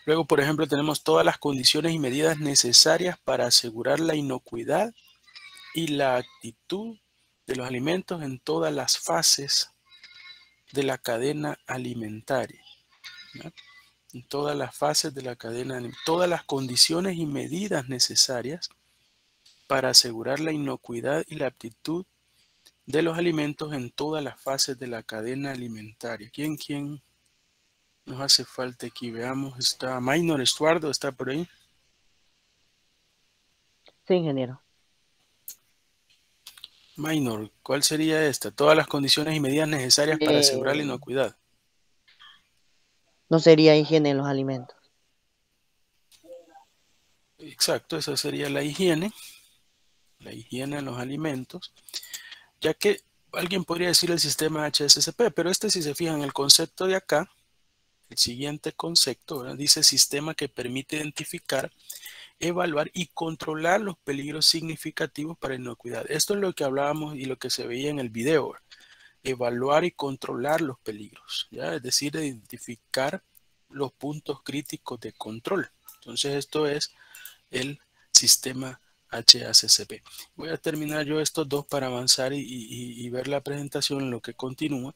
Luego, por ejemplo, tenemos todas las condiciones y medidas necesarias para asegurar la inocuidad y la actitud de los alimentos en todas las fases de la cadena alimentaria, ¿ya? En todas las fases de la cadena, todas las condiciones y medidas necesarias para asegurar la inocuidad y la aptitud de los alimentos en todas las fases de la cadena alimentaria. ¿Quién nos hace falta aquí? Veamos, está Maynor Estuardo, ¿está por ahí? Sí, ingeniero. Maynor, ¿cuál sería esta? Todas las condiciones y medidas necesarias para asegurar la inocuidad. No sería higiene en los alimentos. Exacto, esa sería la higiene en los alimentos, ya que alguien podría decir el sistema HACCP, pero si se fijan, el concepto de acá, el siguiente concepto, ¿verdad? Dice sistema que permite identificar, evaluar y controlar los peligros significativos para inocuidad. Esto es lo que hablábamos y lo que se veía en el video, ¿verdad? Evaluar y controlar los peligros, ¿ya? Es decir, identificar los puntos críticos de control. Entonces esto es el sistema HACCP. Voy a terminar yo estos dos para avanzar y ver la presentación en lo que continúa.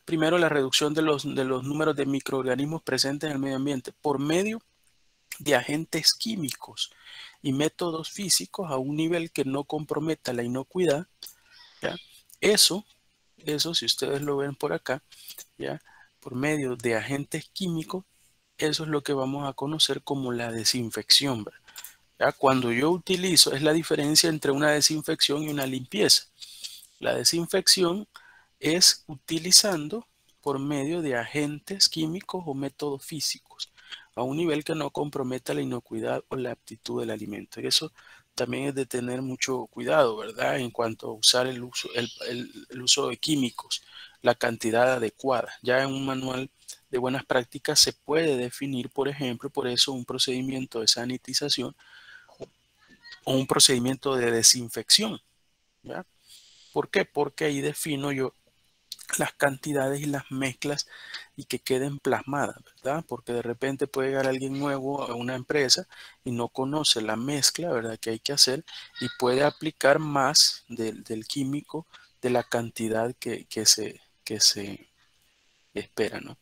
Primero, la reducción de los números de microorganismos presentes en el medio ambiente por medio de agentes químicos y métodos físicos a un nivel que no comprometa la inocuidad, ¿ya? Eso, si ustedes lo ven por acá, ¿ya? Por medio de agentes químicos, eso es lo que vamos a conocer como la desinfección, ¿verdad? ¿Ya? Cuando yo utilizo, es la diferencia entre una desinfección y una limpieza. La desinfección es utilizando por medio de agentes químicos o métodos físicos a un nivel que no comprometa la inocuidad o la aptitud del alimento. Y eso también es de tener mucho cuidado, ¿verdad? En cuanto a usar el uso de químicos, la cantidad adecuada. Ya en un manual de buenas prácticas se puede definir, por ejemplo, por eso un procedimiento de sanitización o un procedimiento de desinfección, ¿ya? ¿Por qué? Porque ahí defino yo las cantidades y las mezclas y que queden plasmadas, ¿verdad? Porque de repente puede llegar alguien nuevo a una empresa y no conoce la mezcla, ¿verdad? Que hay que hacer y puede aplicar más del químico de la cantidad que se espera, ¿no?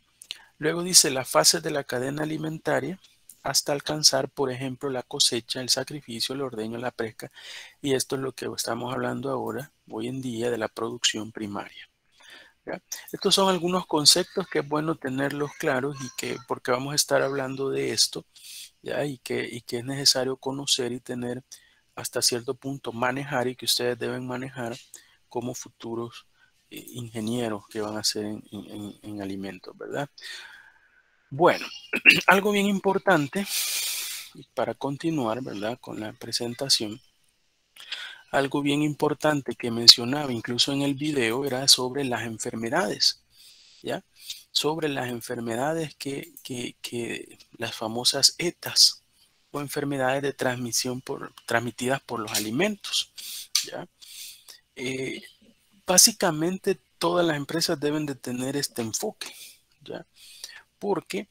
Luego dice las fases de la cadena alimentaria hasta alcanzar, por ejemplo, la cosecha, el sacrificio, el ordeño, la pesca. Y esto es lo que estamos hablando ahora, hoy en día, de la producción primaria, ¿ya? Estos son algunos conceptos que es bueno tenerlos claros y que, porque vamos a estar hablando de esto, ¿ya? Y que es necesario conocer y tener hasta cierto punto, manejar y que ustedes deben manejar como futuros ingenieros que van a hacer en alimentos, ¿verdad? Bueno, algo bien importante para continuar, ¿verdad? Con la presentación. Algo bien importante que mencionaba incluso en el video era sobre las enfermedades, ¿ya? Sobre las enfermedades que las famosas ETAs o enfermedades de transmisión transmitidas por los alimentos, ¿ya? Básicamente todas las empresas deben de tener este enfoque, ¿ya? Porque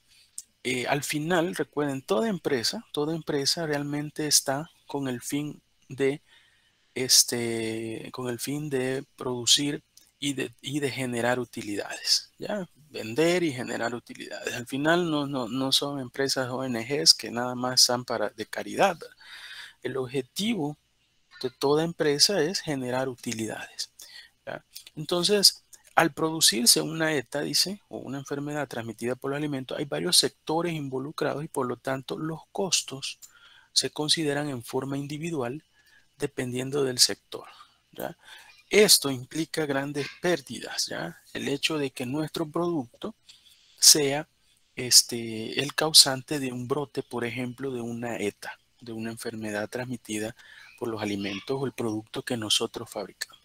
al final, recuerden, toda empresa realmente está con el fin de producir y de generar utilidades, ¿ya? Vender y generar utilidades. Al final no son empresas ONGs que nada más están de caridad, ¿verdad? El objetivo de toda empresa es generar utilidades, ¿ya? Entonces, al producirse una ETA, dice, o una enfermedad transmitida por los alimentos, hay varios sectores involucrados y por lo tanto los costos se consideran en forma individual dependiendo del sector, ¿ya? Esto implica grandes pérdidas, ¿ya? El hecho de que nuestro producto sea el causante de un brote, por ejemplo, de una ETA, de una enfermedad transmitida por los alimentos o el producto que nosotros fabricamos.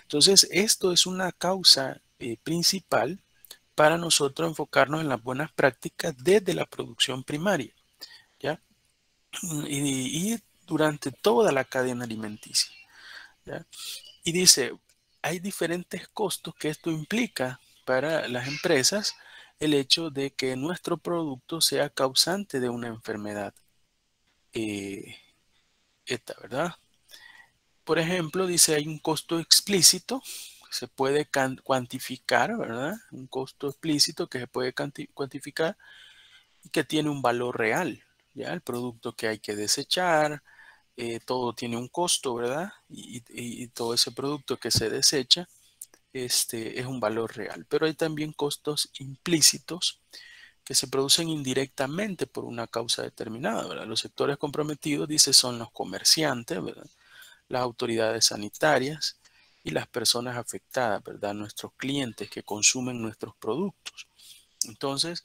Entonces, esto es una causa principal para nosotros enfocarnos en las buenas prácticas desde la producción primaria, ¿ya? Y durante toda la cadena alimenticia, ¿ya? Y dice, hay diferentes costos que esto implica para las empresas, el hecho de que nuestro producto sea causante de una enfermedad, ETA, ¿verdad? Por ejemplo, dice, hay un costo explícito, se puede cuantificar, ¿verdad? Un costo explícito que se puede cuantificar y que tiene un valor real, ¿ya? El producto que hay que desechar, todo tiene un costo, ¿verdad? Y todo ese producto que se desecha es un valor real. Pero hay también costos implícitos que se producen indirectamente por una causa determinada, ¿verdad? Los sectores comprometidos, dice, son los comerciantes, ¿verdad? Las autoridades sanitarias y las personas afectadas, ¿verdad? Nuestros clientes que consumen nuestros productos. Entonces,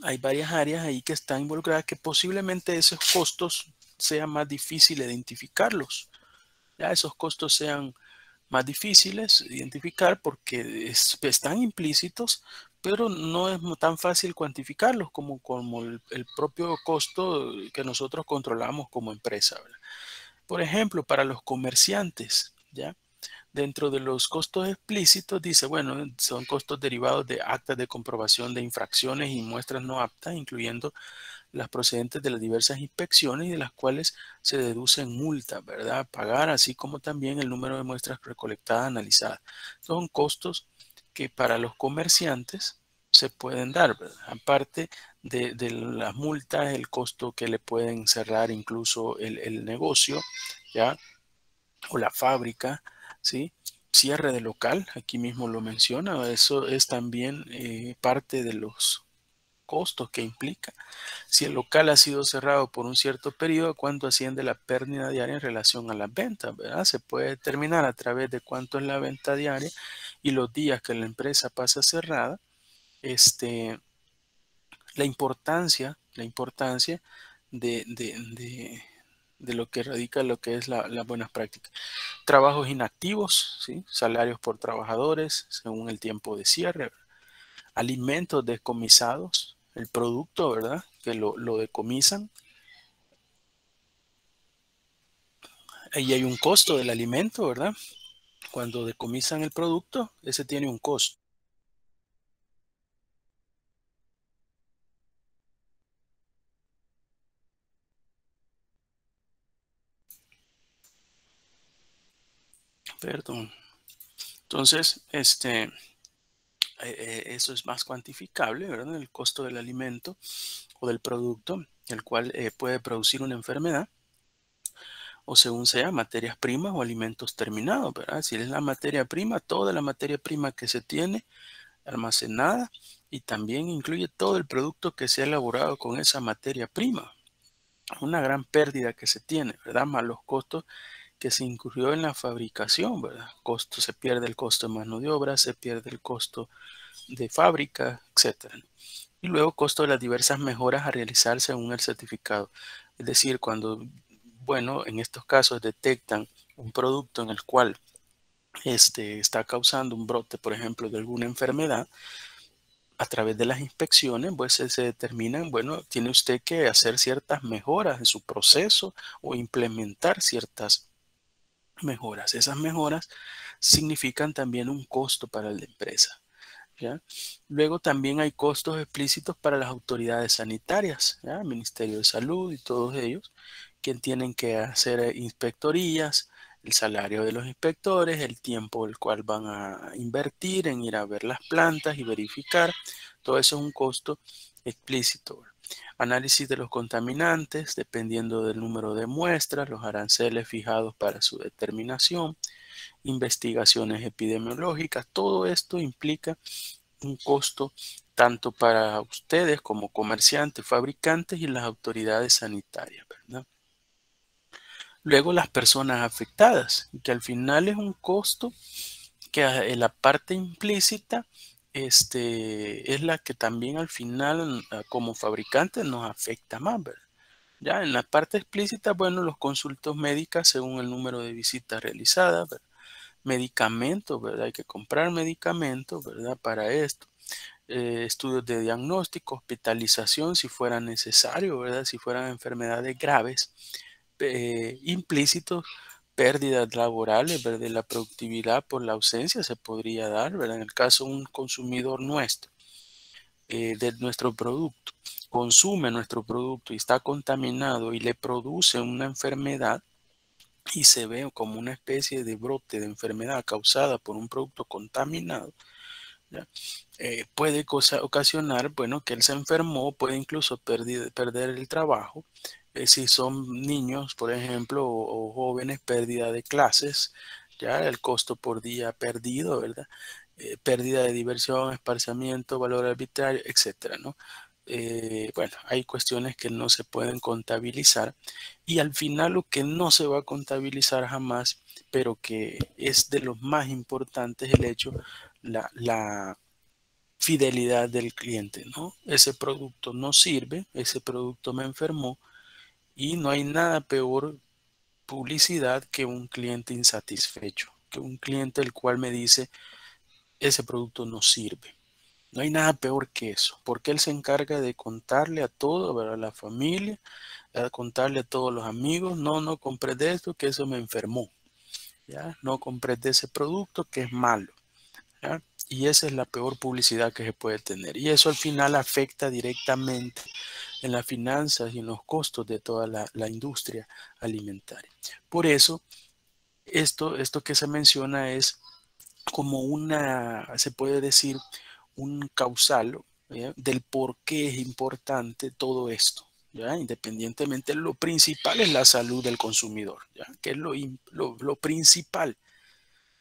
hay varias áreas ahí que están involucradas que posiblemente esos costos sea más difícil identificarlos. Ya esos costos sean más difíciles de identificar porque están implícitos, pero no es tan fácil cuantificarlos como el propio costo que nosotros controlamos como empresa, ¿verdad? Por ejemplo, para los comerciantes, ¿ya? Dentro de los costos explícitos dice, bueno, son costos derivados de actas de comprobación de infracciones y muestras no aptas, incluyendo las procedentes de las diversas inspecciones y de las cuales se deducen multas, ¿verdad? A pagar, así como también el número de muestras recolectadas, analizadas. Son costos que para los comerciantes se pueden dar, ¿verdad? Aparte de las multas, el costo que le pueden cerrar incluso el negocio, ¿ya? O la fábrica, ¿sí? Cierre de local, aquí mismo lo menciona, eso es también parte de los costos que implica. Si el local ha sido cerrado por un cierto periodo, ¿cuánto asciende la pérdida diaria en relación a las ventas? ¿Verdad? Se puede determinar a través de cuánto es la venta diaria y los días que la empresa pasa cerrada, la importancia de lo que radica lo que es las buenas prácticas. Trabajos inactivos, ¿sí? Salarios por trabajadores según el tiempo de cierre, alimentos decomisados, el producto, ¿verdad? Que lo decomisan. Ahí hay un costo del alimento, ¿verdad? Cuando decomisan el producto, ese tiene un costo. Perdón. Entonces, eso es más cuantificable, ¿verdad? El costo del alimento o del producto, el cual puede producir una enfermedad, o según sea, materias primas o alimentos terminados, ¿verdad? Si es la materia prima, toda la materia prima que se tiene almacenada y también incluye todo el producto que se ha elaborado con esa materia prima. Una gran pérdida que se tiene, ¿verdad? Más los costos que se incurrió en la fabricación, ¿verdad? Se pierde el costo de mano de obra, se pierde el costo de fábrica, etc. Y luego costo de las diversas mejoras a realizar según el certificado. Es decir, cuando, bueno, en estos casos detectan un producto en el cual está causando un brote, por ejemplo, de alguna enfermedad, a través de las inspecciones, pues se determinan, bueno, tiene usted que hacer ciertas mejoras en su proceso o implementar ciertas mejoras. Esas mejoras significan también un costo para la empresa, ¿ya? Luego también hay costos explícitos para las autoridades sanitarias, ¿ya? El Ministerio de Salud y todos ellos, que tienen que hacer inspectorías, el salario de los inspectores, el tiempo el cual van a invertir en ir a ver las plantas y verificar. Todo eso es un costo explícito. Análisis de los contaminantes, dependiendo del número de muestras, los aranceles fijados para su determinación, investigaciones epidemiológicas. Todo esto implica un costo tanto para ustedes como comerciantes, fabricantes y las autoridades sanitarias, ¿verdad? Luego las personas afectadas, que al final es un costo que en la parte implícita es la que también al final como fabricantes nos afecta más, ¿verdad? Ya en la parte explícita, bueno, los consultas médicas según el número de visitas realizadas, ¿verdad? Medicamentos, ¿verdad? Hay que comprar medicamentos, ¿verdad? Para esto. Estudios de diagnóstico, hospitalización si fuera necesario, ¿verdad? Si fueran enfermedades graves, implícitos, pérdidas laborales, ¿verdad? De la productividad por la ausencia se podría dar, ¿verdad? En el caso de un consumidor nuestro, de nuestro producto, consume nuestro producto y está contaminado y le produce una enfermedad y se ve como una especie de brote de enfermedad causada por un producto contaminado, ¿ya? Puede ocasionar, bueno, que él se enfermó, puede incluso perder el trabajo. Si son niños, por ejemplo, o jóvenes, pérdida de clases, ya el costo por día perdido, ¿verdad? Pérdida de diversión, esparciamiento, valor arbitrario, etcétera, ¿no? Bueno, hay cuestiones que no se pueden contabilizar y al final lo que no se va a contabilizar jamás, pero que es de los más importantes, el hecho, la fidelidad del cliente, ¿no? Ese producto no sirve, ese producto me enfermó y no hay nada peor publicidad que un cliente insatisfecho, que un cliente el cual me dice ese producto no sirve. No hay nada peor que eso, porque él se encarga de contarle a todo, a la familia, a contarle a todos los amigos, no compré de esto, que eso me enfermó, ¿ya? No compré de ese producto, que es malo, ¿ya? Y esa es la peor publicidad que se puede tener. Y eso al final afecta directamente en las finanzas y en los costos de toda la industria alimentaria. Por eso, esto que se menciona es como se puede decir, un causal, ¿ya?, del por qué es importante todo esto, ¿ya? Independientemente, lo principal es la salud del consumidor, ¿ya?, que es lo principal,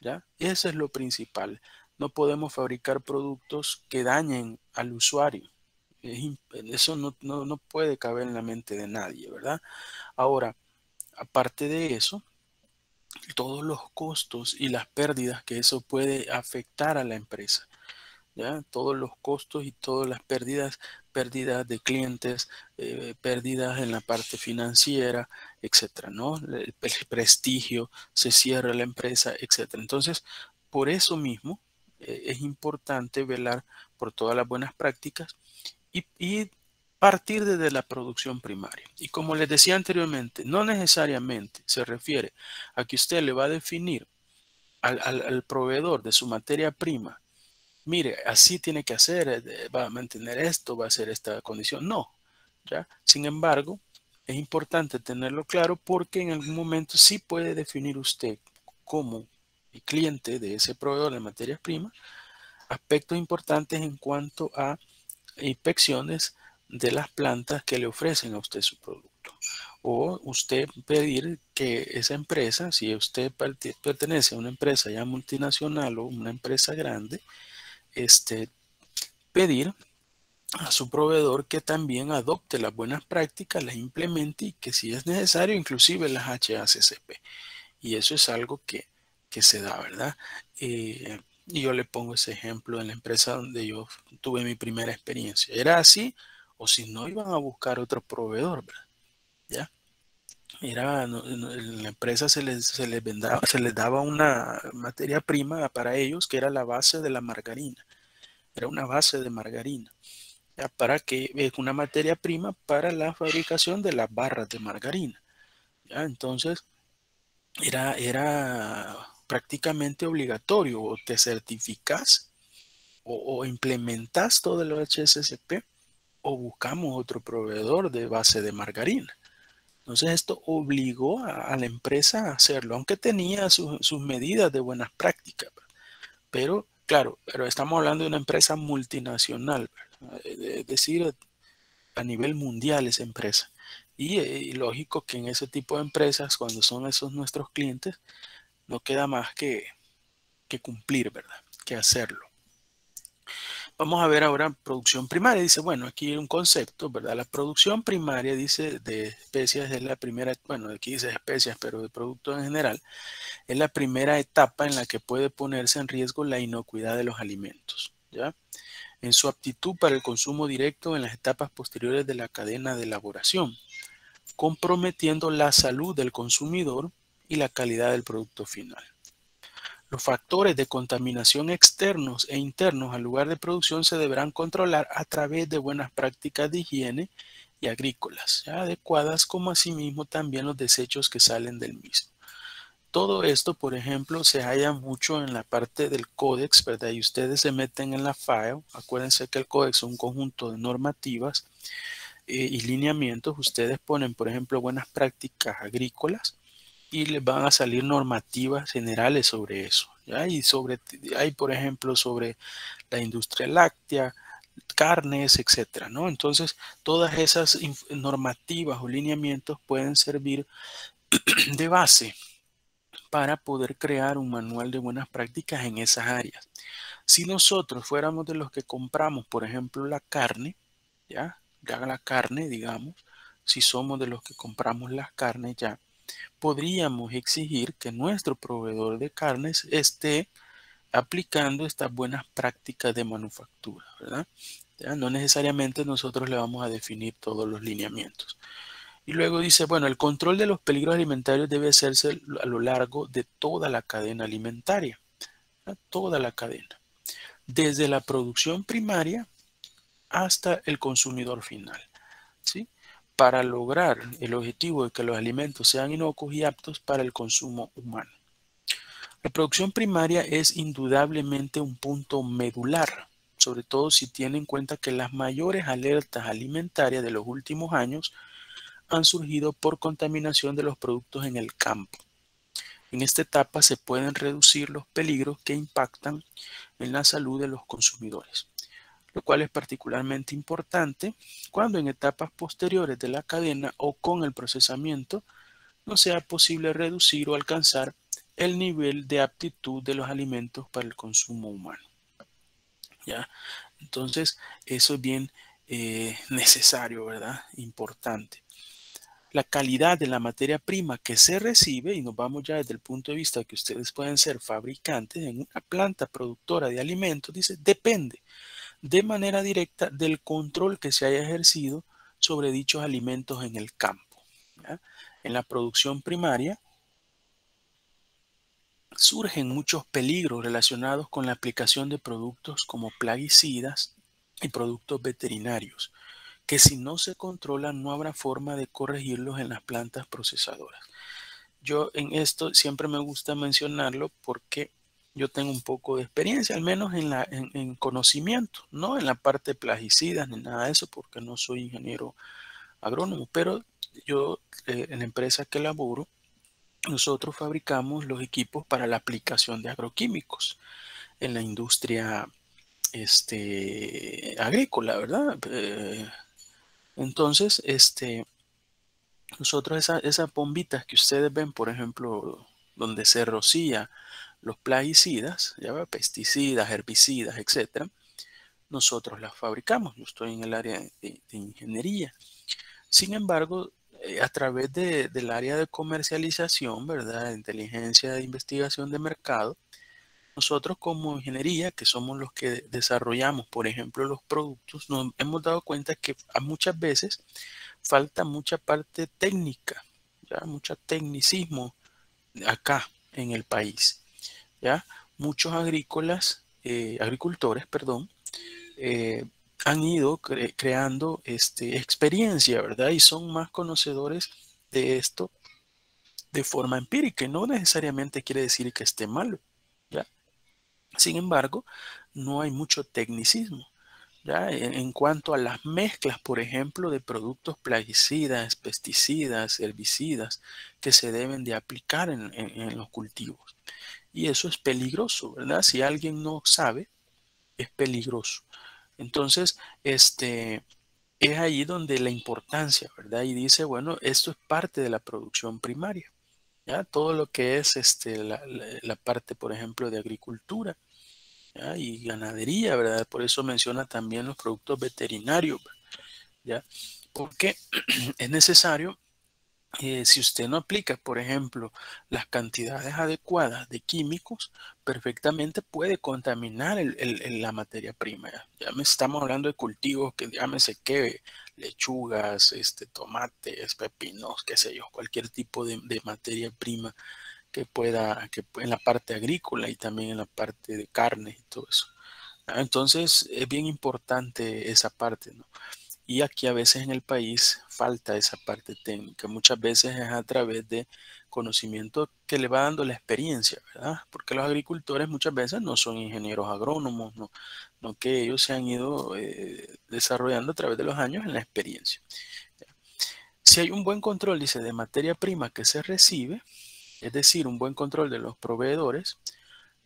¿ya? Eso es lo principal. No podemos fabricar productos que dañen al usuario. Eso no puede caber en la mente de nadie, ¿verdad? Ahora, aparte de eso, todos los costos y las pérdidas que eso puede afectar a la empresa, ¿ya? Todos los costos y todas las pérdidas de clientes, pérdidas en la parte financiera, etcétera, ¿no? El prestigio, se cierra la empresa, etcétera. Entonces, por eso mismo, es importante velar por todas las buenas prácticas y partir desde la producción primaria. Y como les decía anteriormente, no necesariamente se refiere a que usted le va a definir al proveedor de su materia prima: mire, así tiene que hacer, va a mantener esto, va a hacer esta condición. No, ¿ya? Sin embargo, es importante tenerlo claro, porque en algún momento sí puede definir usted, como el cliente de ese proveedor de materias primas, aspectos importantes en cuanto a inspecciones de las plantas que le ofrecen a usted su producto. O usted pedir que esa empresa, si usted pertenece a una empresa ya multinacional o una empresa grande, pedir a su proveedor que también adopte las buenas prácticas, las implemente, y que si es necesario, inclusive las HACCP. Y eso es algo que se da, ¿verdad? Y yo le pongo ese ejemplo en la empresa donde yo tuve mi primera experiencia. Era así, o si no, iban a buscar otro proveedor, ¿verdad? ¿Ya? En la empresa se les daba una materia prima para ellos que era la base de la margarina. Era una base de margarina, ¿ya? Para que es una materia prima para la fabricación de las barras de margarina, ¿ya? Entonces, era prácticamente obligatorio: o te certificas o implementas todo el HACCP, o buscamos otro proveedor de base de margarina. Entonces, esto obligó a la empresa a hacerlo, aunque tenía sus medidas de buenas prácticas. Pero, claro, estamos hablando de una empresa multinacional, ¿verdad? Es decir, a nivel mundial esa empresa. Y lógico que en ese tipo de empresas, cuando son esos nuestros clientes, no queda más que cumplir, ¿verdad? Que hacerlo. Vamos a ver ahora producción primaria. Dice, bueno, aquí hay un concepto, ¿verdad? La producción primaria, dice, de especias es la primera, bueno, aquí dice especias, pero de productos en general, es la primera etapa en la que puede ponerse en riesgo la inocuidad de los alimentos, ¿ya? En su aptitud para el consumo directo en las etapas posteriores de la cadena de elaboración, comprometiendo la salud del consumidor y la calidad del producto final. Los factores de contaminación externos e internos al lugar de producción se deberán controlar a través de buenas prácticas de higiene y agrícolas, ¿ya?, adecuadas, como asimismo también los desechos que salen del mismo. Todo esto, por ejemplo, se halla mucho en la parte del códex, ¿verdad? Y ustedes se meten en la FAO. Acuérdense que el códex es un conjunto de normativas y lineamientos. Ustedes ponen, por ejemplo, buenas prácticas agrícolas y les van a salir normativas generales sobre eso, ¿ya? Y hay, por ejemplo, sobre la industria láctea, carnes, etcétera, ¿no? Entonces, todas esas normativas o lineamientos pueden servir de base para poder crear un manual de buenas prácticas en esas áreas. Si nosotros fuéramos de los que compramos, por ejemplo, la carne, ya la carne, digamos, si somos de los que compramos las carnes, ya podríamos exigir que nuestro proveedor de carnes esté aplicando estas buenas prácticas de manufactura, ¿verdad? ¿Ya? No necesariamente nosotros le vamos a definir todos los lineamientos. Y luego dice, bueno, el control de los peligros alimentarios debe hacerse a lo largo de toda la cadena alimentaria, ¿verdad? Toda la cadena, desde la producción primaria hasta el consumidor final, ¿sí? Para lograr el objetivo de que los alimentos sean inocuos y aptos para el consumo humano. La producción primaria es indudablemente un punto medular, sobre todo si tiene en cuenta que las mayores alertas alimentarias de los últimos años han surgido por contaminación de los productos en el campo. En esta etapa se pueden reducir los peligros que impactan en la salud de los consumidores, lo cual es particularmente importante cuando en etapas posteriores de la cadena o con el procesamiento no sea posible reducir o alcanzar el nivel de aptitud de los alimentos para el consumo humano. ¿Ya? Entonces, eso es bien necesario, ¿verdad? Importante. La calidad de la materia prima que se recibe, y nos vamos ya desde el punto de vista que ustedes pueden ser fabricantes en una planta productora de alimentos, dice, depende de manera directa del control que se haya ejercido sobre dichos alimentos en el campo. ¿Ya? En la producción primaria surgen muchos peligros relacionados con la aplicación de productos como plaguicidas y productos veterinarios, que si no se controlan no habrá forma de corregirlos en las plantas procesadoras. Yo en esto siempre me gusta mencionarlo porque yo tengo un poco de experiencia, al menos en conocimiento, no en la parte de plaguicidas ni nada de eso, porque no soy ingeniero agrónomo, pero yo en la empresa que laboro, nosotros fabricamos los equipos para la aplicación de agroquímicos en la industria agrícola, ¿verdad? Entonces, nosotros esas bombitas que ustedes ven, por ejemplo, donde se rocía los plaguicidas, ya pesticidas, herbicidas, etcétera, nosotros las fabricamos. Yo estoy en el área de ingeniería. Sin embargo, a través del área de comercialización, ¿verdad? De inteligencia de investigación de mercado, nosotros como ingeniería, que somos los que desarrollamos, por ejemplo, los productos, nos hemos dado cuenta que muchas veces falta mucha parte técnica, ¿ya? Mucho tecnicismo acá en el país, ¿ya? Muchos agricultores, perdón, han ido creando experiencia, ¿verdad? Y son más conocedores de esto de forma empírica, y no necesariamente quiere decir que esté malo, ¿ya? Sin embargo, no hay mucho tecnicismo, ¿ya? En cuanto a las mezclas, por ejemplo, de productos plaguicidas, pesticidas, herbicidas que se deben de aplicar en los cultivos. Y eso es peligroso, ¿verdad? Si alguien no sabe, es peligroso. Entonces, es ahí donde la importancia, ¿verdad? Y dice, bueno, esto es parte de la producción primaria, ¿ya? Todo lo que es la parte, por ejemplo, de agricultura, ¿ya? Y ganadería, ¿verdad? Por eso menciona también los productos veterinarios, ¿ya? Porque es necesario, si usted no aplica, por ejemplo, las cantidades adecuadas de químicos, perfectamente puede contaminar la materia prima. Ya estamos hablando de cultivos que llámese que lechugas, tomates, pepinos, qué sé yo, cualquier tipo de materia prima que en la parte agrícola y también en la parte de carne y todo eso. Entonces es bien importante esa parte, ¿no? Y aquí a veces en el país falta esa parte técnica. Muchas veces es a través de conocimiento que le va dando la experiencia, ¿verdad? Porque los agricultores muchas veces no son ingenieros agrónomos, no que ellos se han ido desarrollando a través de los años en la experiencia. Si hay un buen control, dice, de materia prima que se recibe, es decir, un buen control de los proveedores,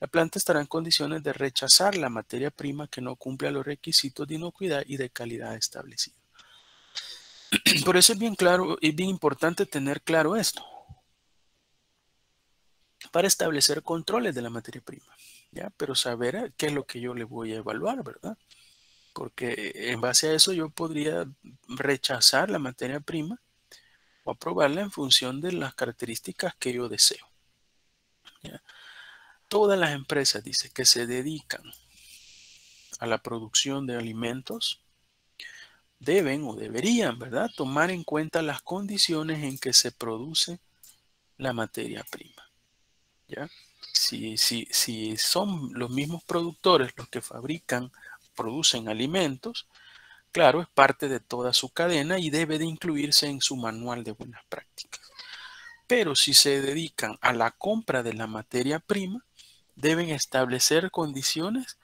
la planta estará en condiciones de rechazar la materia prima que no cumple los requisitos de inocuidad y de calidad establecidos. Por eso es bien claro y bien importante tener claro esto para establecer controles de la materia prima, ¿ya? Pero saber qué es lo que yo le voy a evaluar, ¿verdad? Porque en base a eso yo podría rechazar la materia prima o aprobarla en función de las características que yo deseo, ¿ya? Todas las empresas, dice, que se dedican a la producción de alimentos deben o deberían, ¿verdad?, tomar en cuenta las condiciones en que se produce la materia prima, ¿ya? Si son los mismos productores los que producen alimentos, claro, es parte de toda su cadena y debe de incluirse en su manual de buenas prácticas. Pero si se dedican a la compra de la materia prima, deben establecer condiciones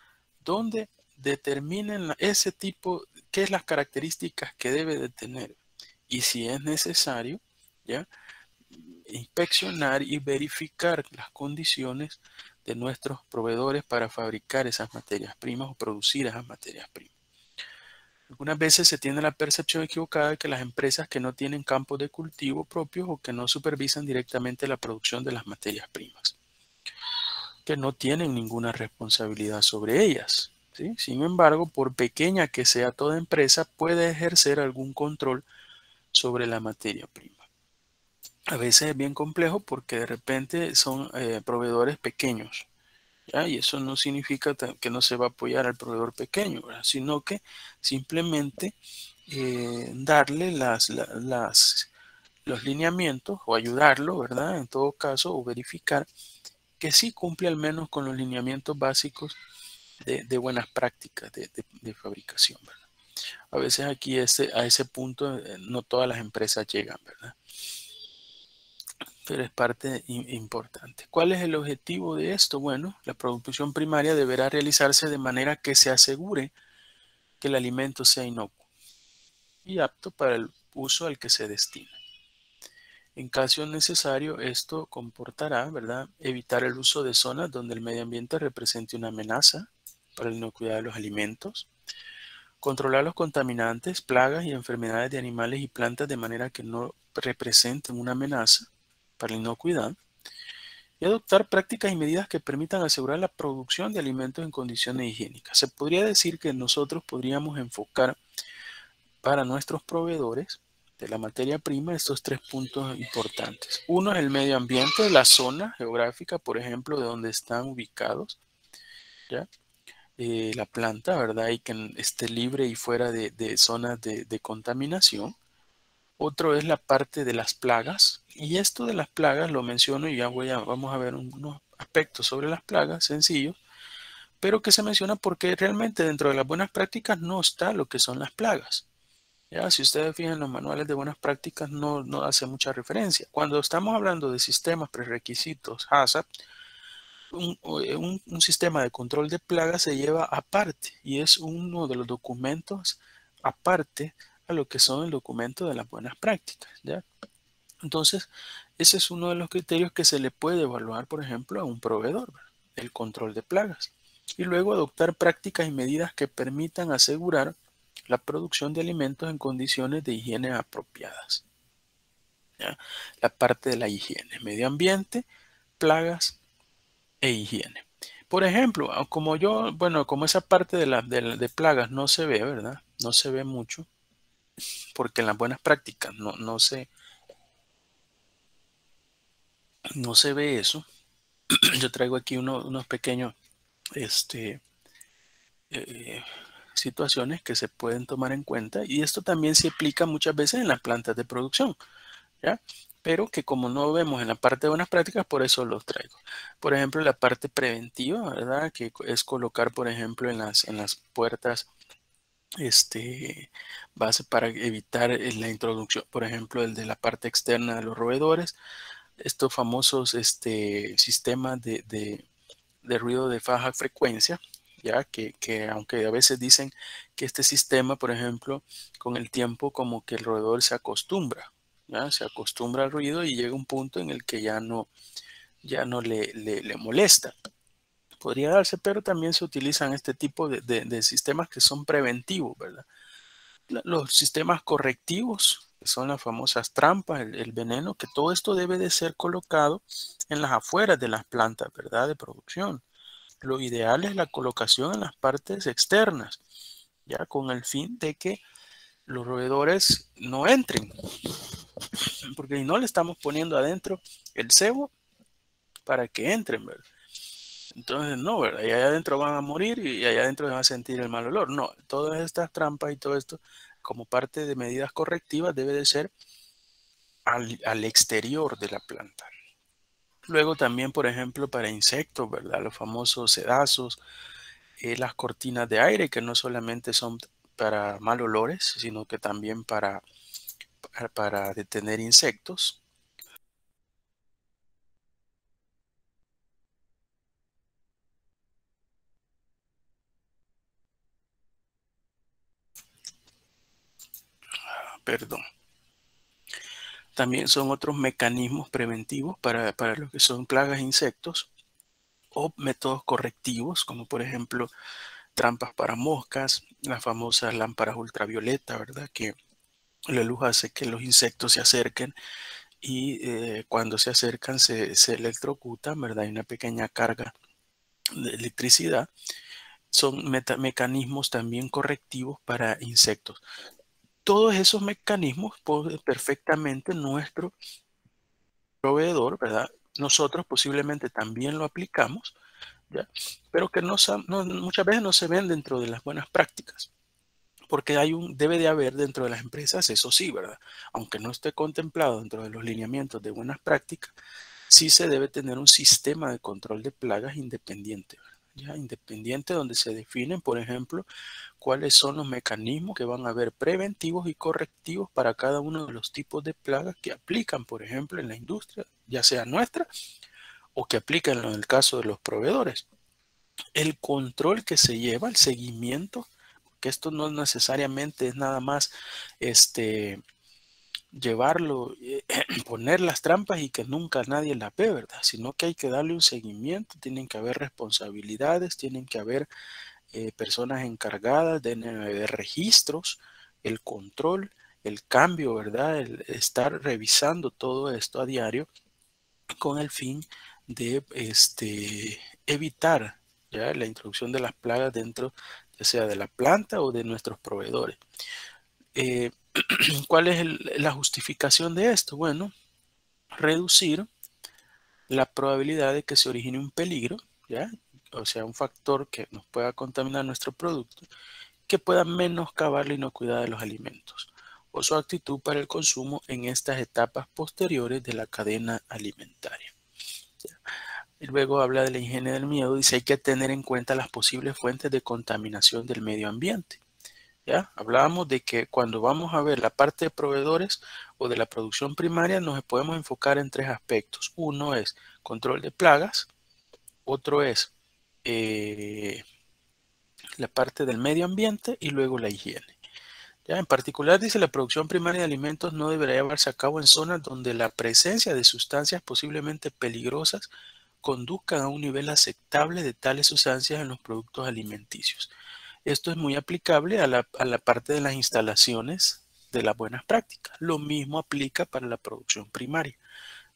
donde determinen ese tipo, qué es las características que debe de tener. Y si es necesario, ¿ya?, inspeccionar y verificar las condiciones de nuestros proveedores para fabricar esas materias primas o producir esas materias primas. Algunas veces se tiene la percepción equivocada de que las empresas que no tienen campos de cultivo propios o que no supervisan directamente la producción de las materias primas, que no tienen ninguna responsabilidad sobre ellas, ¿sí? Sin embargo, por pequeña que sea toda empresa, puede ejercer algún control sobre la materia prima. A veces es bien complejo porque de repente son proveedores pequeños, ¿ya? Y eso no significa que no se va a apoyar al proveedor pequeño, ¿verdad?, sino que simplemente darle los lineamientos o ayudarlo, ¿verdad?, en todo caso, o verificar que sí cumple al menos con los lineamientos básicos de buenas prácticas de fabricación, ¿verdad? A veces aquí a ese punto no todas las empresas llegan, ¿verdad?, pero es parte importante. ¿Cuál es el objetivo de esto? Bueno, la producción primaria deberá realizarse de manera que se asegure que el alimento sea inocuo y apto para el uso al que se destina. En caso necesario, esto comportará, ¿verdad?, evitar el uso de zonas donde el medio ambiente represente una amenaza para la inocuidad de los alimentos, controlar los contaminantes, plagas y enfermedades de animales y plantas de manera que no representen una amenaza para la inocuidad, y adoptar prácticas y medidas que permitan asegurar la producción de alimentos en condiciones higiénicas. Se podría decir que nosotros podríamos enfocar para nuestros proveedores de la materia prima estos tres puntos importantes. Uno es el medio ambiente, la zona geográfica, por ejemplo, de donde están ubicados, ¿ya? La planta, ¿verdad?, y que esté libre y fuera de zonas de contaminación. Otro es la parte de las plagas, y esto de las plagas lo menciono y ya vamos a ver unos aspectos sobre las plagas sencillos, pero que se menciona porque realmente dentro de las buenas prácticas no está lo que son las plagas. Ya, si ustedes fijan en los manuales de buenas prácticas no hace mucha referencia. Cuando estamos hablando de sistemas prerequisitos HACCP, un sistema de control de plagas se lleva aparte y es uno de los documentos aparte a lo que son el documento de las buenas prácticas, ¿ya? Entonces, ese es uno de los criterios que se le puede evaluar, por ejemplo, a un proveedor, ¿verdad?, el control de plagas. Y luego adoptar prácticas y medidas que permitan asegurar la producción de alimentos en condiciones de higiene apropiadas, ¿ya? La parte de la higiene, medio ambiente, plagas e higiene. Por ejemplo, como esa parte de plagas no se ve, ¿verdad?, no se ve mucho, porque en las buenas prácticas no se ve eso. Yo traigo aquí unos pequeños situaciones que se pueden tomar en cuenta, y esto también se aplica muchas veces en las plantas de producción, ¿ya?, pero que como no vemos en la parte de buenas prácticas, por eso los traigo. Por ejemplo, la parte preventiva, ¿verdad?, que es colocar, por ejemplo, en las puertas base para evitar la introducción, por ejemplo, el de la parte externa de los roedores, estos famosos sistemas de ruido de baja frecuencia, ya que aunque a veces dicen que este sistema, por ejemplo, con el tiempo como que el roedor se acostumbra, ¿ya?, se acostumbra al ruido y llega un punto en el que ya no le molesta. Podría darse, pero también se utilizan este tipo de sistemas que son preventivos, ¿verdad? Los sistemas correctivos, que son las famosas trampas, el veneno, que todo esto debe de ser colocado en las afueras de las plantas, ¿verdad?, de producción. Lo ideal es la colocación en las partes externas, ya con el fin de que los roedores no entren, porque si no le estamos poniendo adentro el cebo para que entren, ¿verdad? Entonces no, ¿verdad?, y allá adentro van a morir y allá adentro van a sentir el mal olor. No, todas estas trampas y todo esto, como parte de medidas correctivas, debe de ser al exterior de la planta. Luego también, por ejemplo, para insectos, ¿verdad?, los famosos sedazos, las cortinas de aire, que no solamente son para mal olores, sino que también para detener insectos. Perdón. También son otros mecanismos preventivos para lo que son plagas e insectos, o métodos correctivos, como por ejemplo trampas para moscas, las famosas lámparas ultravioleta, ¿verdad? Que la luz hace que los insectos se acerquen y cuando se acercan se electrocutan, ¿verdad? Hay una pequeña carga de electricidad. Son mecanismos también correctivos para insectos. Todos esos mecanismos puede perfectamente nuestro proveedor, ¿verdad? Nosotros posiblemente también lo aplicamos, ¿ya? Pero que muchas veces no se ven dentro de las buenas prácticas, porque debe de haber dentro de las empresas, eso sí, ¿verdad? Aunque no esté contemplado dentro de los lineamientos de buenas prácticas, sí se debe tener un sistema de control de plagas independiente, ¿verdad? ¿Ya? Independiente, donde se definen, por ejemplo, cuáles son los mecanismos que van a haber preventivos y correctivos para cada uno de los tipos de plagas que aplican, por ejemplo, en la industria, ya sea nuestra o que aplican en el caso de los proveedores. El control que se lleva, el seguimiento, que esto no necesariamente es nada más llevarlo, poner las trampas y que nunca nadie las ve, ¿verdad? Sino que hay que darle un seguimiento, tienen que haber responsabilidades, tienen que haber personas encargadas, deben haber registros, el control, el cambio, ¿verdad? El estar revisando todo esto a diario con el fin de evitar, ¿ya?, la introducción de las plagas dentro, ya sea de la planta o de nuestros proveedores. ¿Cuál es la justificación de esto? Bueno, reducir la probabilidad de que se origine un peligro, ¿ya? O sea, un factor que nos pueda contaminar nuestro producto, que pueda menoscabar la inocuidad de los alimentos o su actitud para el consumo en estas etapas posteriores de la cadena alimentaria. ¿Ya? Y luego habla de la higiene del miedo, dice hay que tener en cuenta las posibles fuentes de contaminación del medio ambiente. ¿Ya? Hablábamos de que cuando vamos a ver la parte de proveedores o de la producción primaria nos podemos enfocar en tres aspectos. Uno es control de plagas, otro es la parte del medio ambiente y luego la higiene. ¿Ya? En particular dice la producción primaria de alimentos no debería llevarse a cabo en zonas donde la presencia de sustancias posiblemente peligrosas conduzcan a un nivel aceptable de tales sustancias en los productos alimenticios. Esto es muy aplicable a la parte de las instalaciones de las buenas prácticas. Lo mismo aplica para la producción primaria.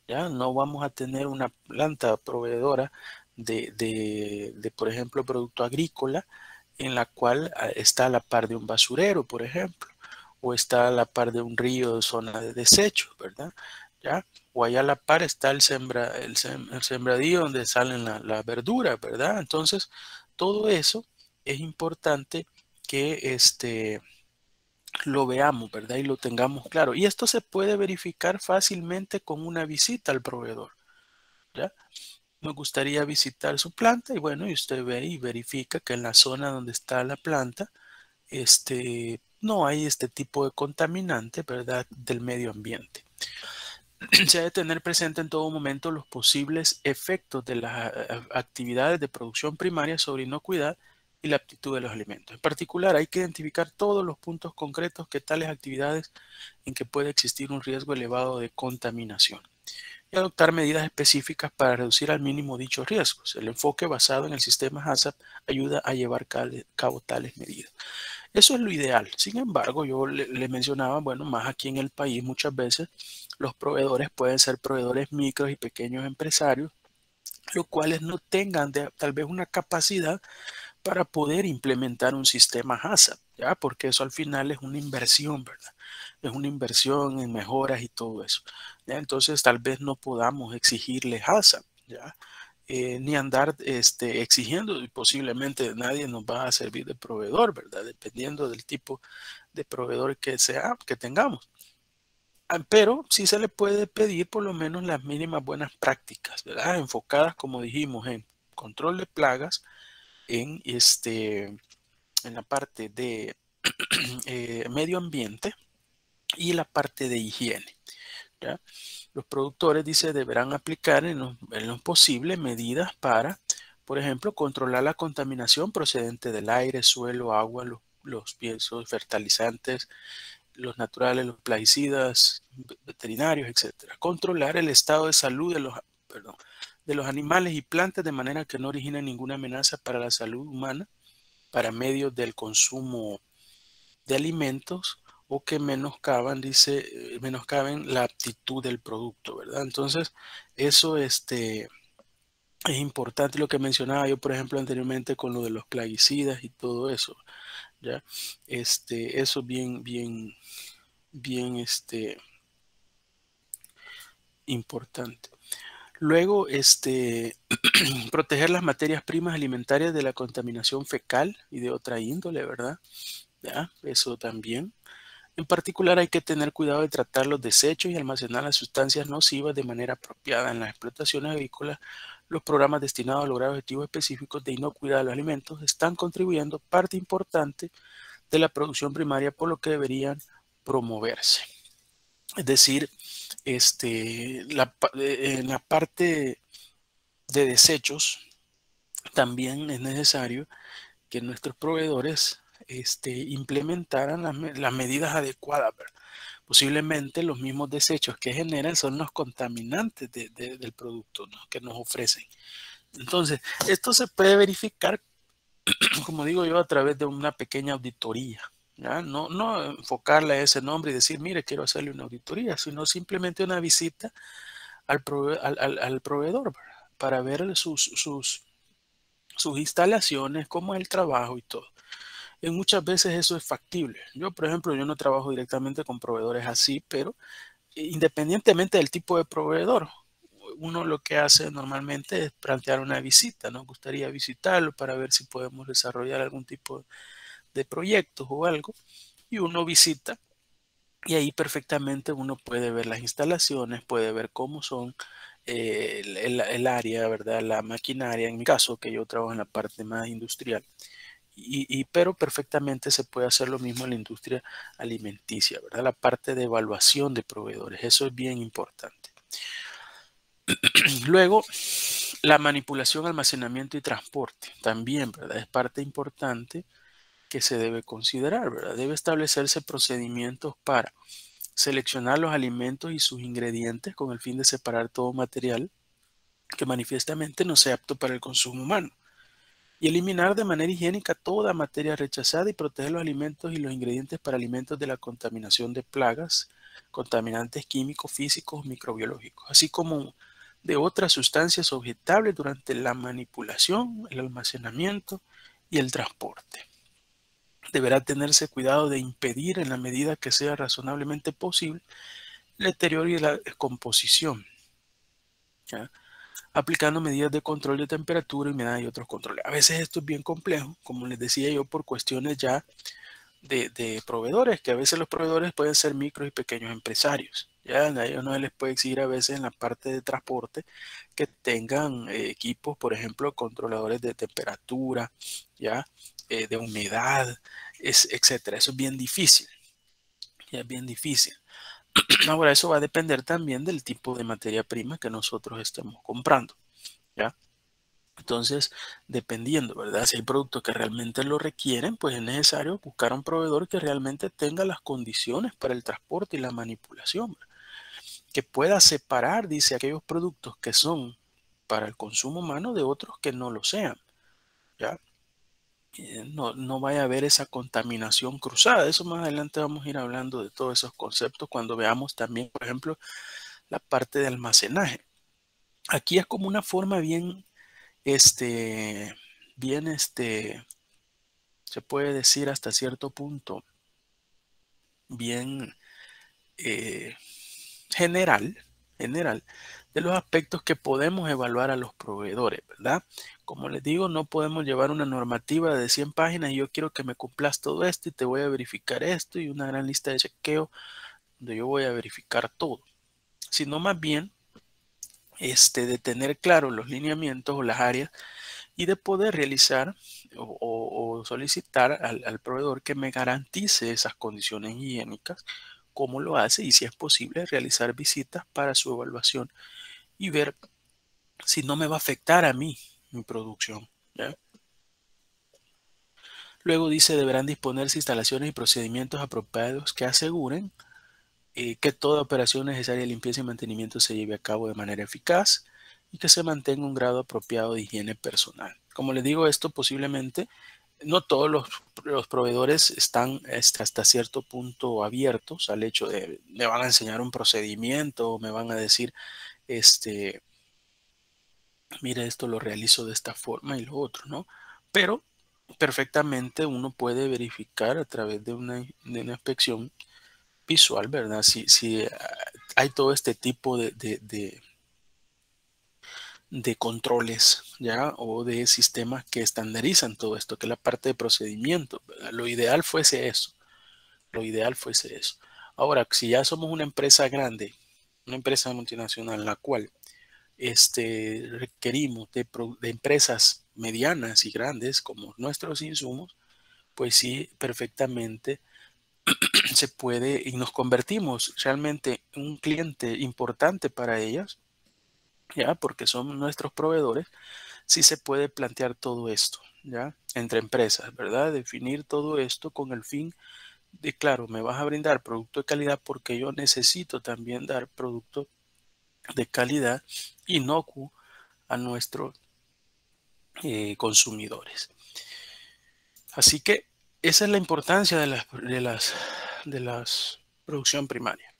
¿Ya? No vamos a tener una planta proveedora de por ejemplo, producto agrícola en la cual está a la par de un basurero, por ejemplo, o está a la par de un río de zona de desechos, ¿verdad? ¿Ya? O allá a la par está el sembradío donde salen las verduras, ¿verdad? Entonces, todo eso es importante que lo veamos, ¿verdad? Y lo tengamos claro. Y esto se puede verificar fácilmente con una visita al proveedor, ¿ya? Me gustaría visitar su planta y bueno, y usted ve y verifica que en la zona donde está la planta, no hay este tipo de contaminante, ¿verdad?, del medio ambiente. Se debe tener presente en todo momento los posibles efectos de las actividades de producción primaria sobre inocuidad y la aptitud de los alimentos. En particular, hay que identificar todos los puntos concretos que tales actividades en que puede existir un riesgo elevado de contaminación y adoptar medidas específicas para reducir al mínimo dichos riesgos. El enfoque basado en el sistema HACCP ayuda a llevar a cabo tales medidas. Eso es lo ideal. Sin embargo, yo le mencionaba, bueno, más aquí en el país muchas veces los proveedores pueden ser proveedores micros y pequeños empresarios, los cuales no tengan tal vez una capacidad para poder implementar un sistema HACCP, ¿ya? Porque eso al final es una inversión, ¿verdad? Es una inversión en mejoras y todo eso, ¿ya? Entonces tal vez no podamos exigirle HACCP, ¿ya? Ni andar exigiendo, y posiblemente nadie nos va a servir de proveedor, ¿verdad? Dependiendo del tipo de proveedor que tengamos. Pero sí se le puede pedir por lo menos las mínimas buenas prácticas, ¿verdad? Enfocadas, como dijimos, en control de plagas, en la parte de medio ambiente y la parte de higiene, ¿ya? Los productores, dice, deberán aplicar en lo posible medidas para, por ejemplo, controlar la contaminación procedente del aire, suelo, agua, los piensos, fertilizantes, los naturales, los plaguicidas, veterinarios, etc. Controlar el estado de salud de los animales y plantas de manera que no originen ninguna amenaza para la salud humana para medios del consumo de alimentos o que menoscaben la aptitud del producto, ¿verdad? Entonces, eso es importante lo que mencionaba yo, por ejemplo, anteriormente con lo de los plaguicidas y todo eso, ¿ya? Eso bien importante. Luego, proteger las materias primas alimentarias de la contaminación fecal y de otra índole, ¿verdad? ¿Ya? Eso también. En particular, hay que tener cuidado de tratar los desechos y almacenar las sustancias nocivas de manera apropiada en las explotaciones agrícolas. Los programas destinados a lograr objetivos específicos de inocuidad de los alimentos están contribuyendo parte importante de la producción primaria, por lo que deberían promoverse. Es decir, en la parte de desechos también es necesario que nuestros proveedores implementaran las medidas adecuadas, ¿verdad? Posiblemente los mismos desechos que generan son los contaminantes del producto, ¿no?, que nos ofrecen. Entonces, esto se puede verificar, como digo yo, a través de una pequeña auditoría, ¿ya? No enfocarle a ese nombre y decir, mire, quiero hacerle una auditoría, sino simplemente una visita al proveedor, ¿verdad?, para ver sus instalaciones, cómo es el trabajo y todo. Y muchas veces eso es factible. Yo, por ejemplo, yo no trabajo directamente con proveedores así, pero independientemente del tipo de proveedor, uno lo que hace normalmente es plantear una visita. Nos gustaría visitarlo para ver si podemos desarrollar algún tipo de proyectos o algo. Y uno visita y ahí perfectamente uno puede ver las instalaciones, puede ver cómo son el área, ¿verdad?, la maquinaria. En mi caso, que yo trabajo en la parte más industrial. Pero perfectamente se puede hacer lo mismo en la industria alimenticia, ¿verdad? La parte de evaluación de proveedores, eso es bien importante. Luego, la manipulación, almacenamiento y transporte también, ¿verdad?, es parte importante que se debe considerar, ¿verdad? Debe establecerse procedimientos para seleccionar los alimentos y sus ingredientes con el fin de separar todo material que manifiestamente no sea apto para el consumo humano, y eliminar de manera higiénica toda materia rechazada y proteger los alimentos y los ingredientes para alimentos de la contaminación de plagas, contaminantes químicos, físicos, microbiológicos, así como de otras sustancias objetables durante la manipulación, el almacenamiento y el transporte. Deberá tenerse cuidado de impedir, en la medida que sea razonablemente posible, el deterioro y la descomposición, ¿ya?, aplicando medidas de control de temperatura, humedad y otros controles. A veces esto es bien complejo, como les decía yo, por cuestiones ya de proveedores, que a veces los proveedores pueden ser micros y pequeños empresarios. Ya a ellos no se les puede exigir a veces en la parte de transporte que tengan equipos, por ejemplo, controladores de temperatura, ya, de humedad, etcétera. Eso es bien difícil. Ya es bien difícil. Ahora, eso va a depender también del tipo de materia prima que nosotros estemos comprando, ¿ya? Entonces, dependiendo, ¿verdad? Si hay productos que realmente lo requieren, pues es necesario buscar un proveedor que realmente tenga las condiciones para el transporte y la manipulación, ¿verdad?, que pueda separar, dice, aquellos productos que son para el consumo humano de otros que no lo sean, ¿ya? No vaya a haber esa contaminación cruzada. Eso más adelante vamos a ir hablando de todos esos conceptos cuando veamos también, por ejemplo, la parte de almacenaje. Aquí es como una forma bien, se puede decir hasta cierto punto, bien general de los aspectos que podemos evaluar a los proveedores, ¿verdad? Como les digo, no podemos llevar una normativa de 100 páginas y yo quiero que me cumplas todo esto y te voy a verificar esto y una gran lista de chequeo donde yo voy a verificar todo, sino más bien de tener claro los lineamientos o las áreas y de poder realizar o solicitar al proveedor que me garantice esas condiciones higiénicas, cómo lo hace y si es posible realizar visitas para su evaluación y ver si no me va a afectar a mí mi producción, ¿ya? Luego dice, deberán disponerse instalaciones y procedimientos apropiados que aseguren que toda operación necesaria de limpieza y mantenimiento se lleve a cabo de manera eficaz y que se mantenga un grado apropiado de higiene personal. Como les digo, esto posiblemente no todos los proveedores están hasta cierto punto abiertos al hecho de me van a enseñar un procedimiento o me van a decir, mire, esto lo realizo de esta forma y lo otro, ¿no? Pero perfectamente uno puede verificar a través de una inspección visual, ¿verdad? Si hay todo este tipo de controles, ¿ya? O de sistemas que estandarizan todo esto, que es la parte de procedimiento, ¿verdad? Lo ideal fuese eso. Lo ideal fuese eso. Ahora, si ya somos una empresa grande, una empresa multinacional, la cual requerimos de empresas medianas y grandes como nuestros insumos, pues sí, perfectamente se puede y nos convertimos realmente en un cliente importante para ellas, ya, porque son nuestros proveedores. Sí se puede plantear todo esto, ya, entre empresas, ¿verdad? Definir todo esto con el fin de, claro, me vas a brindar producto de calidad porque yo necesito también dar producto de calidad inocuo a nuestros consumidores. Así que esa es la importancia de la producción primaria.